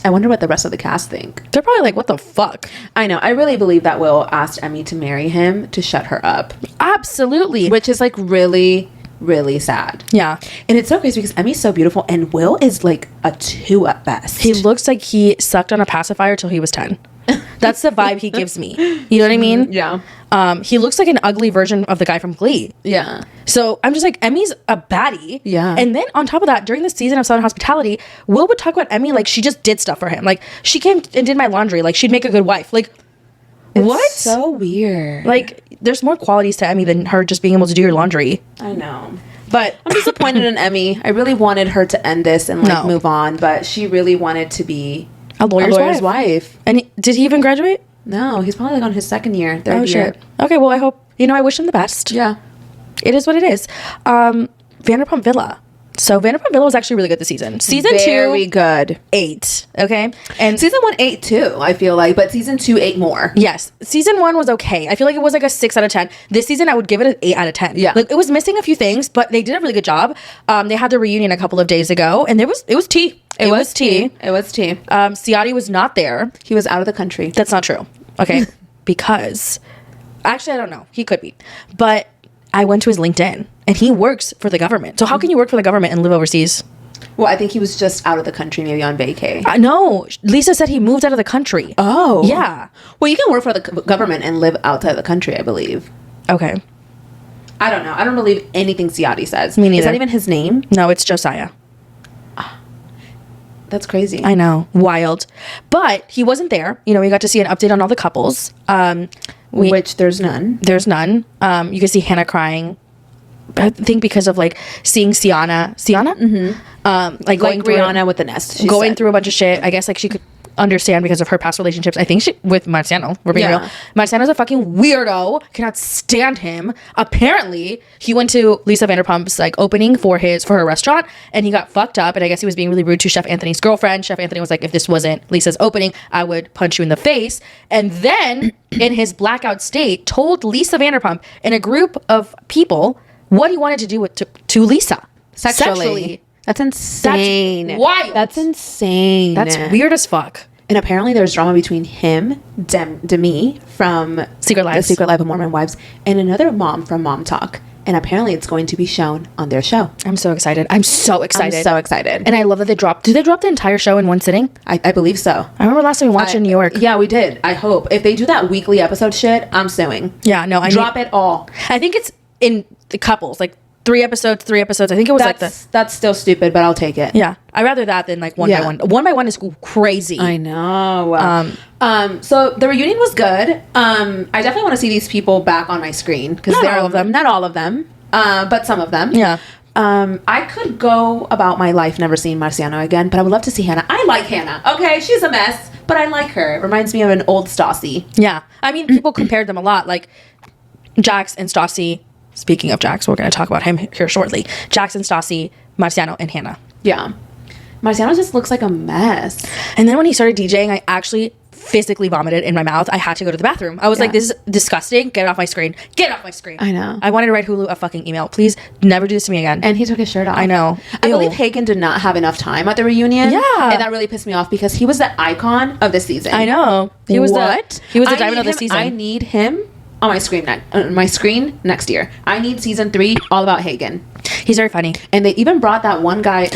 I wonder what the rest of the cast think. They're probably like, what the fuck? I know. I really believe that Will asked Emmy to marry him to shut her up. Absolutely. Which is like really, really sad. Yeah. And it's so crazy because Emmy's so beautiful and Will is like a 2 at best. He looks like he sucked on a pacifier till he was 10. That's the vibe he gives me. You know what I mean? Yeah. He looks like an ugly version of the guy from Glee. Yeah. So I'm just like, Emmy's a baddie. Yeah. And then on top of that, during the season of Southern Hospitality, Will would talk about Emmy like she just did stuff for him. Like, she came and did my laundry. Like, she'd make a good wife. Like, what? So weird. Like, there's more qualities to Emmy than her just being able to do your laundry. I know. But I'm disappointed in Emmy. I really wanted her to end this and move on, but she really wanted to be a lawyer's wife. And did he even graduate? No, he's probably like on his third year. Shit. Okay, well, I hope, I wish him the best. Yeah. It is what it is. Vanderpump Villa. So Vanderpump Villa was actually really good this season. Season 2, very good. 8. Okay, and season 1 8 too. I feel like, but season 2 8 more. Yes, season 1 was okay. I feel like it was like a 6 out of 10. This season, I would give it an 8 out of 10. Yeah, like it was missing a few things, but they did a really good job. They had the reunion a couple of days ago, and it was tea. It was tea. It was tea. Ciati was not there. He was out of the country. That's not true. Okay, because actually, I don't know. He could be, but I went to his LinkedIn, and he works for the government. So how can you work for the government and live overseas? Well, I think he was just out of the country, maybe on vacay. No, Lisa said he moved out of the country. Oh. Yeah. Well, you can work for the government and live outside the country, I believe. Okay. I don't know. I don't believe anything Ciati says. Me neither. Is that even his name? No, it's Josiah. That's crazy. I know. Wild. But he wasn't there. We got to see an update on all the couples. Which there's none. There's none. You can see Hannah crying. I think because of like seeing Sienna, like going through Rihanna with the nest. Through a bunch of shit. I guess like she understand because of her past relationships. I think she with Marciano. We're being real. Marciano's a fucking weirdo. Cannot stand him. Apparently, he went to Lisa Vanderpump's like opening for her restaurant, and he got fucked up. And I guess he was being really rude to Chef Anthony's girlfriend. Chef Anthony was like, "If this wasn't Lisa's opening, I would punch you in the face." And then, in his blackout state, told Lisa Vanderpump in a group of people what he wanted to do to Lisa sexually. That's insane. That's wild. That's insane. That's weird as fuck. And apparently there's drama between him, Demi from Secret Lives. The Secret Life of Mormon Wives, and another mom from Mom Talk. And apparently it's going to be shown on their show. I'm so excited. I'm so excited. And I love that they dropped. Did they drop the entire show in one sitting? I believe so. I remember last time we watched in New York. Yeah, we did. I hope. If they do that weekly episode shit, I'm suing. Yeah, no, Drop it all. I think it's in the couples, like 3 episodes. I think it was That's still stupid, but I'll take it. Yeah, I'd rather that than like one by one. One by one is crazy. I know. So the reunion was good. I definitely want to see these people back on my screen because Not all of them. Not all of them, but some of them. Yeah. I could go about my life never seeing Marciano again, but I would love to see Hannah. I like Hannah. Okay, she's a mess, but I like her. It reminds me of an old Stassi. Yeah, I mean, people compared them a lot, like Jax and Stassi. Speaking of Jax, we're going to talk about him here shortly. Jax and Stassi, Marciano, and Hannah. Yeah. Marciano just looks like a mess. And then when he started DJing, I actually physically vomited in my mouth. I had to go to the bathroom. I was like, this is disgusting. Get it off my screen. Get it off my screen. I know. I wanted to write Hulu a fucking email. Please never do this to me again. And he took his shirt off. I know. I believe Hagen did not have enough time at the reunion. Yeah. And that really pissed me off because he was the icon of this season. I know. He was the diamond of the season. I need him on my screen next year. I need season 3 all about Hagen. He's very funny. And they even brought that one guy.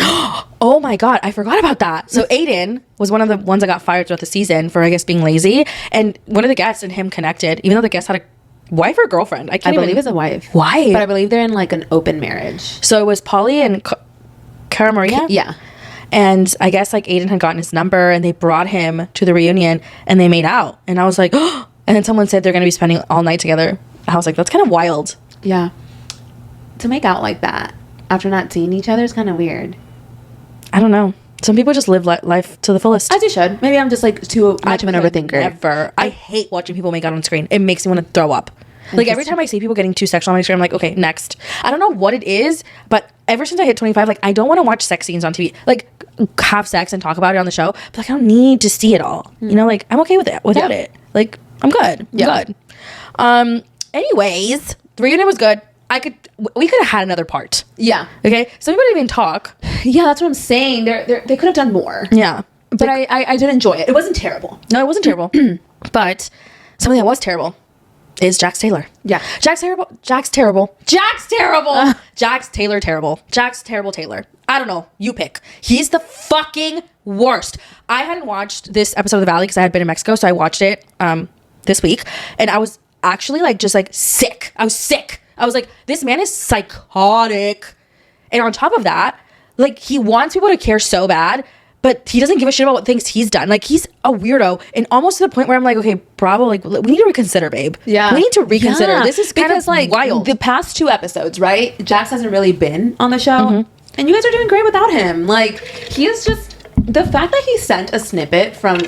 Oh my God, I forgot about that. So Aiden was one of the ones that got fired throughout the season for, I guess, being lazy. And one of the guests and him connected, even though the guest had a wife or girlfriend. I believe it's a wife. Why? But I believe they're in like an open marriage. So it was Polly and Cara Maria? Yeah. And I guess like Aiden had gotten his number and they brought him to the reunion and they made out. And I was like, oh. And then someone said they're going to be spending all night together. I was like, that's kind of wild. Yeah. To make out like that after not seeing each other is kind of weird. I don't know. Some people just live life to the fullest. As you should. Maybe I'm just like too much of an overthinker. Never. I hate watching people make out on screen. It makes me want to throw up. Like every time I see people getting too sexual on my screen, I'm like, okay, next. I don't know what it is, but ever since I hit 25, like I don't want to watch sex scenes on TV. Like have sex and talk about it on the show. But like I don't need to see it all. You know, like I'm okay with it without it. Like I'm good. Yeah. Good. Anyways, the reunion was good. We could have had another part. Yeah. Okay. Some people didn't even talk. Yeah, that's what I'm saying. They could have done more. Yeah. But I did enjoy it. It wasn't terrible. No, it wasn't terrible. But something that was terrible is Jax Taylor. Yeah. Jax Taylor terrible. I don't know. You pick. He's the fucking worst. I hadn't watched this episode of The Valley because I had been in Mexico, so I watched it this week, and I was actually like just like sick. I was sick. I was like, this man is psychotic. And on top of that, like he wants people to care so bad, but he doesn't give a shit about what things he's done. Like he's a weirdo, and almost to the point where I'm like, okay, Bravo, like we need to reconsider, babe. Yeah, we need to reconsider. Yeah. This is kind of like wild. The past 2 episodes, right? Jax hasn't really been on the show, and you guys are doing great without him. Like he is just the fact that he sent a snippet from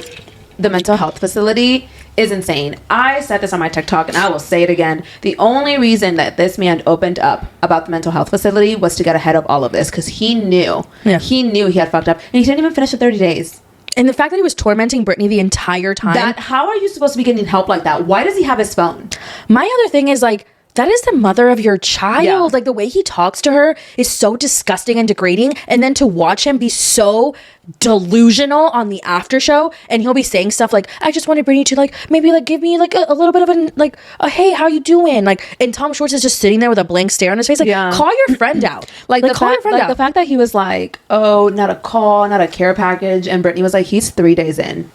the mental health facility is insane. I said this on my TikTok and I will say it again. The only reason that this man opened up about the mental health facility was to get ahead of all of this because he knew. Yeah. He knew he had fucked up and he didn't even finish the 30 days. And the fact that he was tormenting Brittany the entire time. How are you supposed to be getting help like that? Why does he have his phone? My other thing is like, that is the mother of your child. Yeah. Like the way he talks to her is so disgusting and degrading. And then to watch him be so delusional on the after show, and he'll be saying stuff like, I just wanted Brittany to like maybe like give me like a little bit of a hey, how you doing? Like, and Tom Schwartz is just sitting there with a blank stare on his face. Like, call your friend out. Call your friend out. The fact that he was like, oh, not a call, not a care package, and Brittany was like, he's 3 days in.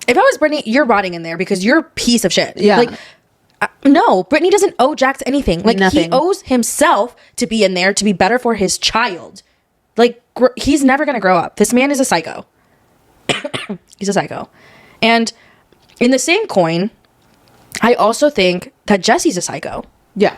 If I was Brittany, you're rotting in there because you're a piece of shit. Yeah. Like, no, Brittany doesn't owe Jax anything. Like, nothing. He owes himself to be in there to be better for his child. Like, he's never going to grow up. This man is a psycho. He's a psycho. And in the same coin, I also think that Jesse's a psycho. Yeah.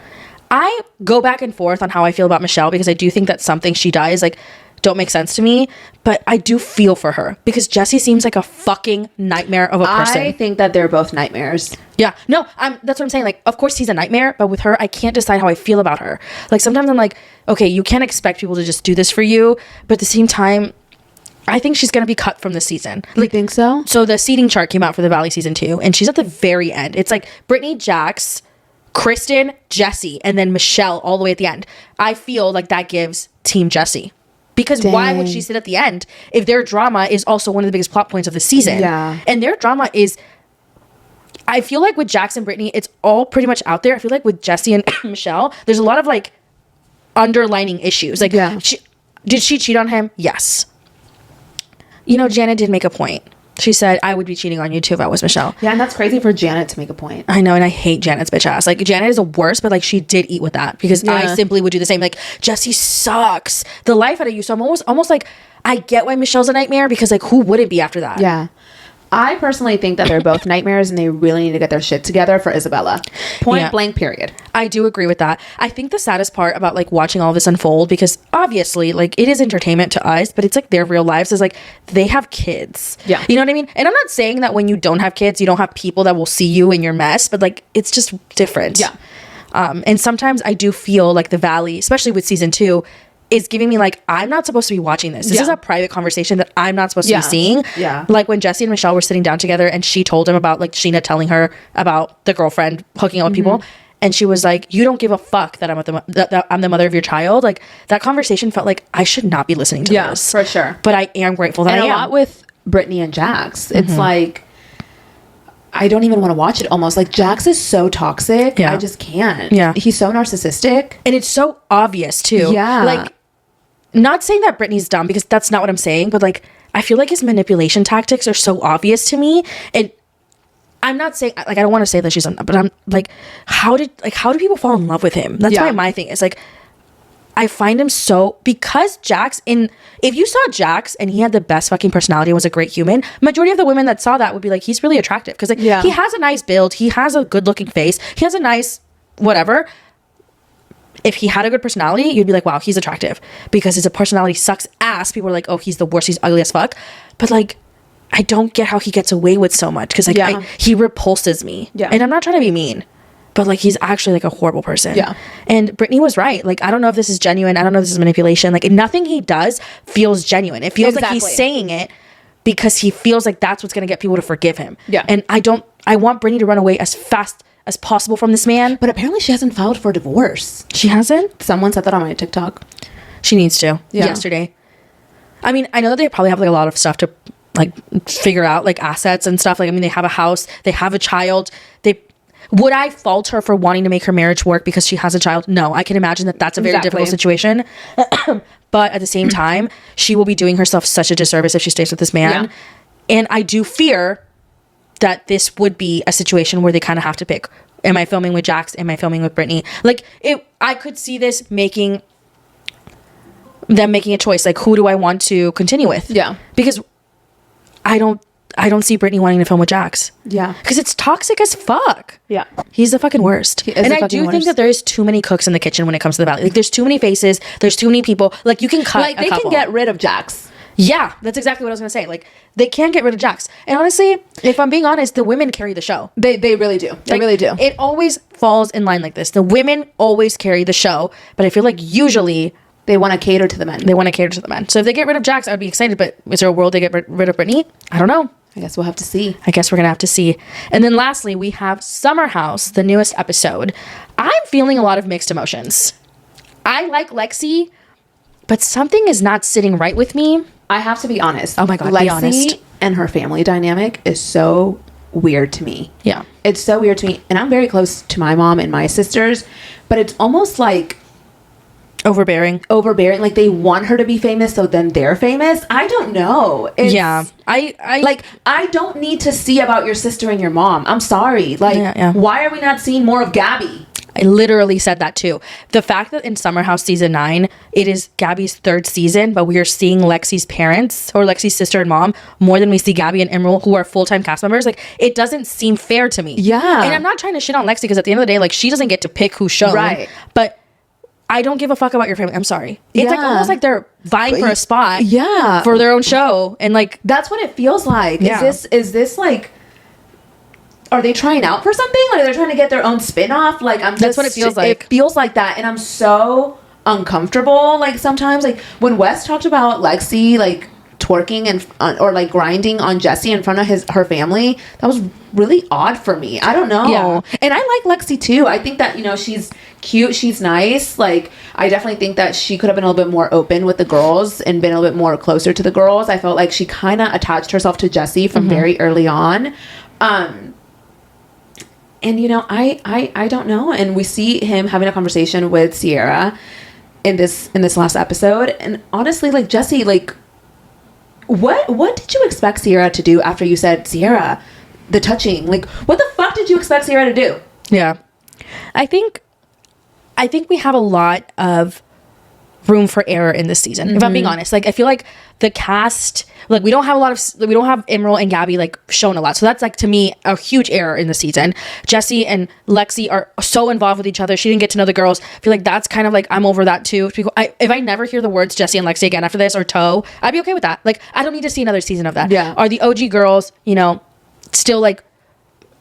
I go back and forth on how I feel about Michelle because I do think that something she does, like, don't make sense to me, but I do feel for her because Jessie seems like a fucking nightmare of a person. I think that they're both nightmares. Yeah, no, that's what I'm saying. Like, of course he's a nightmare, but with her, I can't decide how I feel about her. Like, sometimes I'm like, okay, you can't expect people to just do this for you, but at the same time, I think she's gonna be cut from this season. You think so? So the seating chart came out for the Valley season 2, and she's at the very end. It's like Brittany, Jax, Kristen, Jessie, and then Michelle all the way at the end. I feel like that gives Team Jessie. Because why would she sit at the end if their drama is also one of the biggest plot points of the season? Yeah. And their drama is, I feel like with Jax and Brittany, it's all pretty much out there. I feel like with Jessie and Michelle, there's a lot of like underlining issues. Like, did she cheat on him? Yes. You know, Janet did make a point. She said, I would be cheating on you too if I was Michelle. Yeah, and that's crazy for Janet to make a point. I know, and I hate Janet's bitch ass. Like, Janet is the worst, but like, she did eat with that because I simply would do the same. Like, Jessie sucks the life out of you. So I'm almost like, I get why Michelle's a nightmare because like, who would it be after that? Yeah. I personally think that they're both nightmares and they really need to get their shit together for Isabella. Point blank, period. I do agree with that. I think the saddest part about like watching all this unfold, because obviously like it is entertainment to us, but it's like their real lives, is like they have kids. Yeah. You know what I mean? And I'm not saying that when you don't have kids, you don't have people that will see you in your mess, but like it's just different. Yeah. And sometimes I do feel like the Valley, especially with season 2, is giving me like, I'm not supposed to be watching this. This is a private conversation that I'm not supposed to be seeing. Yeah. Like when Jessie and Michelle were sitting down together and she told him about like Sheena telling her about the girlfriend hooking up with people. And she was like, you don't give a fuck that I'm the mother of your child. Like that conversation felt like I should not be listening to this. For sure. But I am grateful that and I am. a lot with Brittany and Jax. It's like, I don't even want to watch it almost. Like Jax is so toxic. Yeah. I just can't. Yeah. He's so narcissistic. And it's so obvious too. Yeah. Like, not saying that Brittany's dumb, because that's not what I'm saying, but like I feel like his manipulation tactics are so obvious to me. And I'm not saying like I don't want to say that she's dumb, but I'm like, how do people fall in love with him? That's why my thing is like, I find him so, because if you saw Jax and he had the best fucking personality and was a great human, majority of the women that saw that would be like, he's really attractive because like he has a nice build, he has a good looking face, he has a nice whatever. If he had a good personality, you'd be like, wow, he's attractive. Because his personality sucks ass. People are like, oh, he's the worst. He's ugly as fuck. But like, I don't get how he gets away with so much. Because like, he repulses me. Yeah. And I'm not trying to be mean. But like, he's actually like a horrible person. Yeah. And Brittany was right. Like, I don't know if this is genuine. I don't know if this is manipulation. Like, nothing he does feels genuine. It feels like he's saying it because he feels like that's what's going to get people to forgive him. Yeah. And I want Brittany to run away as fast as possible from this man. But apparently she hasn't filed for divorce. She hasn't? Someone said that on my TikTok. She needs to. Yeah. Yesterday. I mean, I know that they probably have like a lot of stuff to like figure out, like assets and stuff. Like, I mean, they have a house, they have a child. Would I fault her for wanting to make her marriage work because she has a child? No, I can imagine that that's a very difficult situation. But at the same time, she will be doing herself such a disservice if she stays with this man. Yeah. And I do fear that this would be a situation where they kind of have to pick. Am I filming with Jax? Am I filming with Brittany? Like, I could see this making a choice. Like, who do I want to continue with? Yeah. Because I don't see Brittany wanting to film with Jax. Yeah. Because it's toxic as fuck. Yeah. He's the fucking worst. And I do think that there is too many cooks in the kitchen when it comes to the Valley. Like, there's too many faces. There's too many people. Like, you can cut Like, they can get rid of Jax. Yeah, that's exactly what I was going to say. Like, they can't get rid of Jax. And honestly, if I'm being honest, the women carry the show. They really do. They really do. It always falls in line like this. The women always carry the show. But I feel like usually they want to cater to the men. They want to cater to the men. So if they get rid of Jax, I'd be excited. But is there a world they get rid of Brittany? I don't know. I guess we'll have to see. I guess we're going to have to see. And then lastly, we have Summer House, the newest episode. I'm feeling a lot of mixed emotions. I like Lexi, but something is not sitting right with me. I have to be honest. Oh my God, Lexi be honest. And her family dynamic is so weird to me. Yeah. It's so weird to me. And I'm very close to my mom and my sisters, but it's almost like overbearing. Like they want her to be famous, so then they're famous. I don't know. Yeah. I don't need to see about your sister and your mom. I'm sorry. Like, why are we not seeing more of Gabby? I literally said that too. The fact that in Summer House season 9, it is Gabby's 3rd season, but we are seeing Lexi's parents or Lexi's sister and mom more than we see Gabby and Emerald, who are full-time cast members. Like, it doesn't seem fair to me. Yeah. And I'm not trying to shit on Lexi because at the end of the day, like, she doesn't get to pick who's shown. Right. But I don't give a fuck about your family. I'm sorry. It's like Yeah. almost like they're vying for a spot Yeah. for their own show. And like, That's what it feels like. Yeah. Is this like, are they trying out for something? Like they're trying to get their own spin-off? Like That's what it feels like. It feels like that, and I'm so uncomfortable. Like sometimes, like when Wes talked about Lexi like twerking and or like grinding on Jesse in front of her family, that was really odd for me. I don't know. Yeah. And I like Lexi too. I think that, you know, she's cute, she's nice. Like I definitely think that she could have been a little bit more open with the girls and been a little bit more closer to the girls. I felt like she kind of attached herself to Jesse from very early on. And you know, I don't know. And we see him having a conversation with Sierra in this last episode. And honestly, like Jesse, like what did you expect Sierra to do after you said, Sierra, the touching? Like what the fuck did you expect Sierra to do? yeah. I think we have a lot of room for error in this season, if I'm being honest. Like I feel like the cast, like we don't have Emerald and Gabby like shown a lot, so that's like to me a huge error in the season. Jesse and Lexi are so involved with each other. She didn't get to know the girls. I feel like that's kind of like, I'm over that too. If I never hear the words Jesse and Lexi again after this, or Toe, I'd be okay with that. Like I don't need to see another season of that. Yeah. Are the OG girls, you know, still like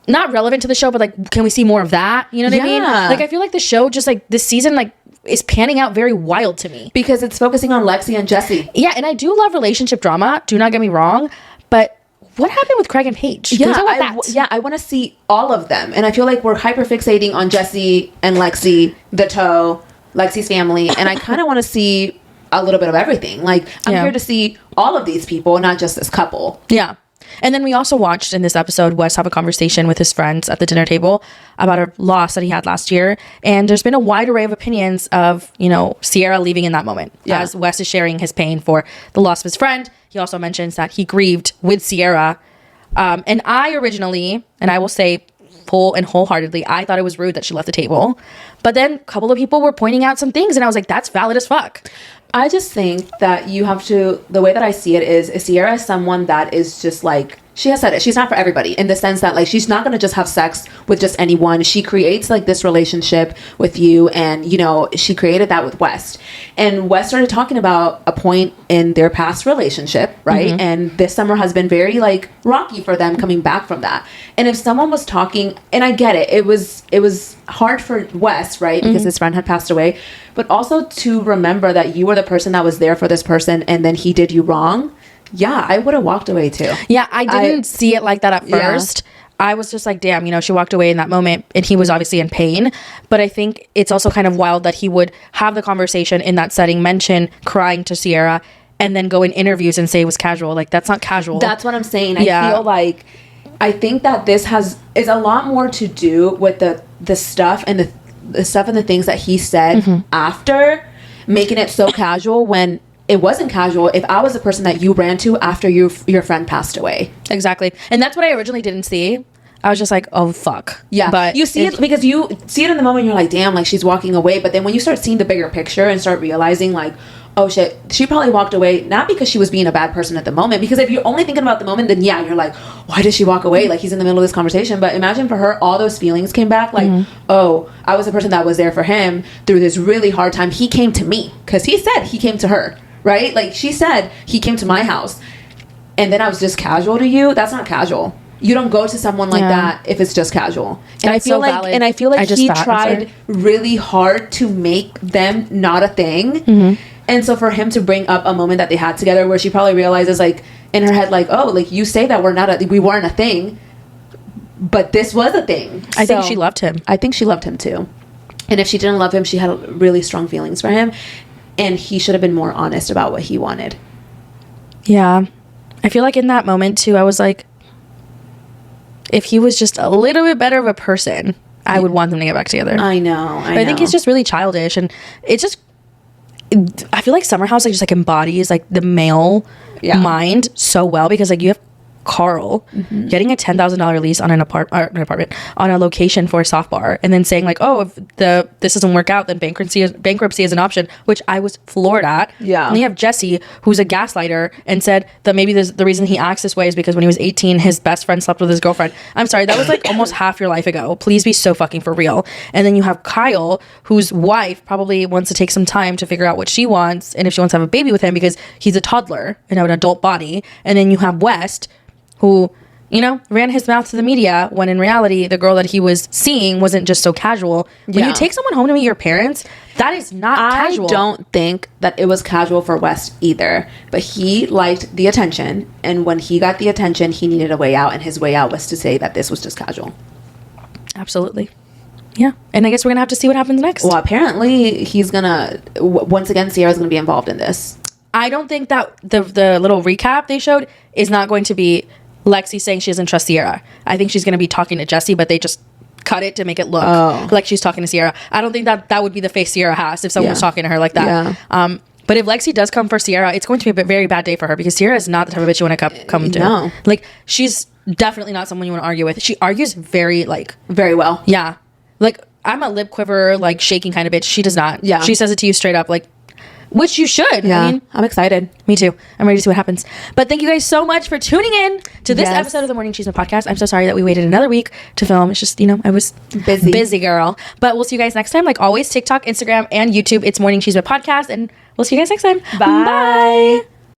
not relevant to the show, but like can we see more of that? You know what I mean? Yeah. Like I feel like the show just like this season like is panning out very wild to me. Because it's focusing on Lexi and Jesse. Yeah, and I do love relationship drama. Do not get me wrong, but what happened with Craig and Paige? Can we talk about that? I want to see all of them, and I feel like we're hyper fixating on Jesse and Lexi, the Toe, Lexi's family, and I kind of want to see a little bit of everything. Like I'm here to see all of these people, not just this couple. Yeah. And then we also watched in this episode Wes have a conversation with his friends at the dinner table about a loss that he had last year. And there's been a wide array of opinions of, you know, Sierra leaving in that moment. Yeah. As Wes is sharing his pain for the loss of his friend. He also mentions that he grieved with Sierra. And I originally, and I will say full and wholeheartedly, I thought it was rude that she left the table. But then a couple of people were pointing out some things and I was like, that's valid as fuck. I just think that you have to, the way that I see it is Sierra is someone that is just like, she has said it, she's not for everybody, in the sense that like she's not going to just have sex with just anyone. She creates like this relationship with you, and you know, she created that with West. And West started talking about a point in their past relationship, right? And this summer has been very like rocky for them coming back from that. And if someone was talking, and I get it, it was hard for West, right? Because his friend had passed away, but also to remember that you were the person that was there for this person and then he did you wrong. Yeah, I would have walked away too. Yeah, I didn't see it like that at first. I was just like, damn, you know, she walked away in that moment and he was obviously in pain. But I think it's also kind of wild that he would have the conversation in that setting, mention crying to Sierra, and then go in interviews and say it was casual. Like, that's not casual. That's what I'm saying. I feel like, I think that this is a lot more to do with the stuff and the stuff and the things that he said after, making it so casual when it wasn't casual. If I was the person that you ran to after your friend passed away. Exactly. And that's what I originally didn't see. I was just like, oh, fuck. Yeah. But you see it because you see it in the moment. You're like, damn, like she's walking away. But then when you start seeing the bigger picture and start realizing like, oh shit, she probably walked away not because she was being a bad person at the moment. Because if you're only thinking about the moment, then yeah, you're like, why did she walk away? Like he's in the middle of this conversation. But imagine for her, all those feelings came back. Like, oh, I was the person that was there for him through this really hard time. He came to me because he said he came to her, right? Like she said he came to my house, and then I was just casual to you. That's not casual. You don't go to someone like that if it's just casual. And I feel like he tried really hard to make them not a thing. And so for him to bring up a moment that they had together where she probably realizes like in her head, like, oh, like you say that we weren't a thing, but this was a thing. I think she loved him. I think she loved him too. And if she didn't love him, she had really strong feelings for him. And he should have been more honest about what he wanted. Yeah. I feel like in that moment too, I was like, if he was just a little bit better of a person, I would want them to get back together. I know. I think he's just really childish, and it's just, I feel like Summer House like just like embodies like the male mind so well, because like you have Karol getting a $10,000 lease on an apartment on a location for a soft bar, and then saying like, oh, if this doesn't work out, then bankruptcy is an option, which I was floored at. Yeah. And you have Jesse, who's a gaslighter, and said that maybe the reason he acts this way is because when he was 18, his best friend slept with his girlfriend. I'm sorry, that was like almost half your life ago. Please be so fucking for real. And then you have Kyle, whose wife probably wants to take some time to figure out what she wants and if she wants to have a baby with him because he's a toddler and have an adult body. And then you have West, who, you know, ran his mouth to the media when in reality the girl that he was seeing wasn't just so casual. When you take someone home to meet your parents, that is not casual. I don't think that it was casual for West either, but he liked the attention, and when he got the attention, he needed a way out, and his way out was to say that this was just casual. Absolutely. Yeah. And I guess we're gonna have to see what happens next. Well, apparently he's gonna once again, Sierra's gonna be involved in this. I don't think that the little recap they showed is not going to be Lexi saying she doesn't trust Sierra. I think she's going to be talking to Jesse, but they just cut it to make it look like she's talking to Sierra. I don't think that would be the face Sierra has if someone was talking to her like that. Yeah. But if Lexi does come for Sierra, it's going to be a very bad day for her because Sierra is not the type of bitch you want to come to. No. Like, she's definitely not someone you want to argue with. She argues very well. Yeah. Like, I'm a lip quiver, like, shaking kind of bitch. She does not. Yeah. She says it to you straight up, like, which you should. Yeah. I mean, I'm excited. Me too. I'm ready to see what happens. But thank you guys so much for tuning in to this episode of the Morning Chisme podcast. I'm so sorry that we waited another week to film. It's just, you know, I was busy girl. But we'll see you guys next time. Like always, TikTok, Instagram, and YouTube. It's Morning Chisme podcast. And we'll see you guys next time. Bye.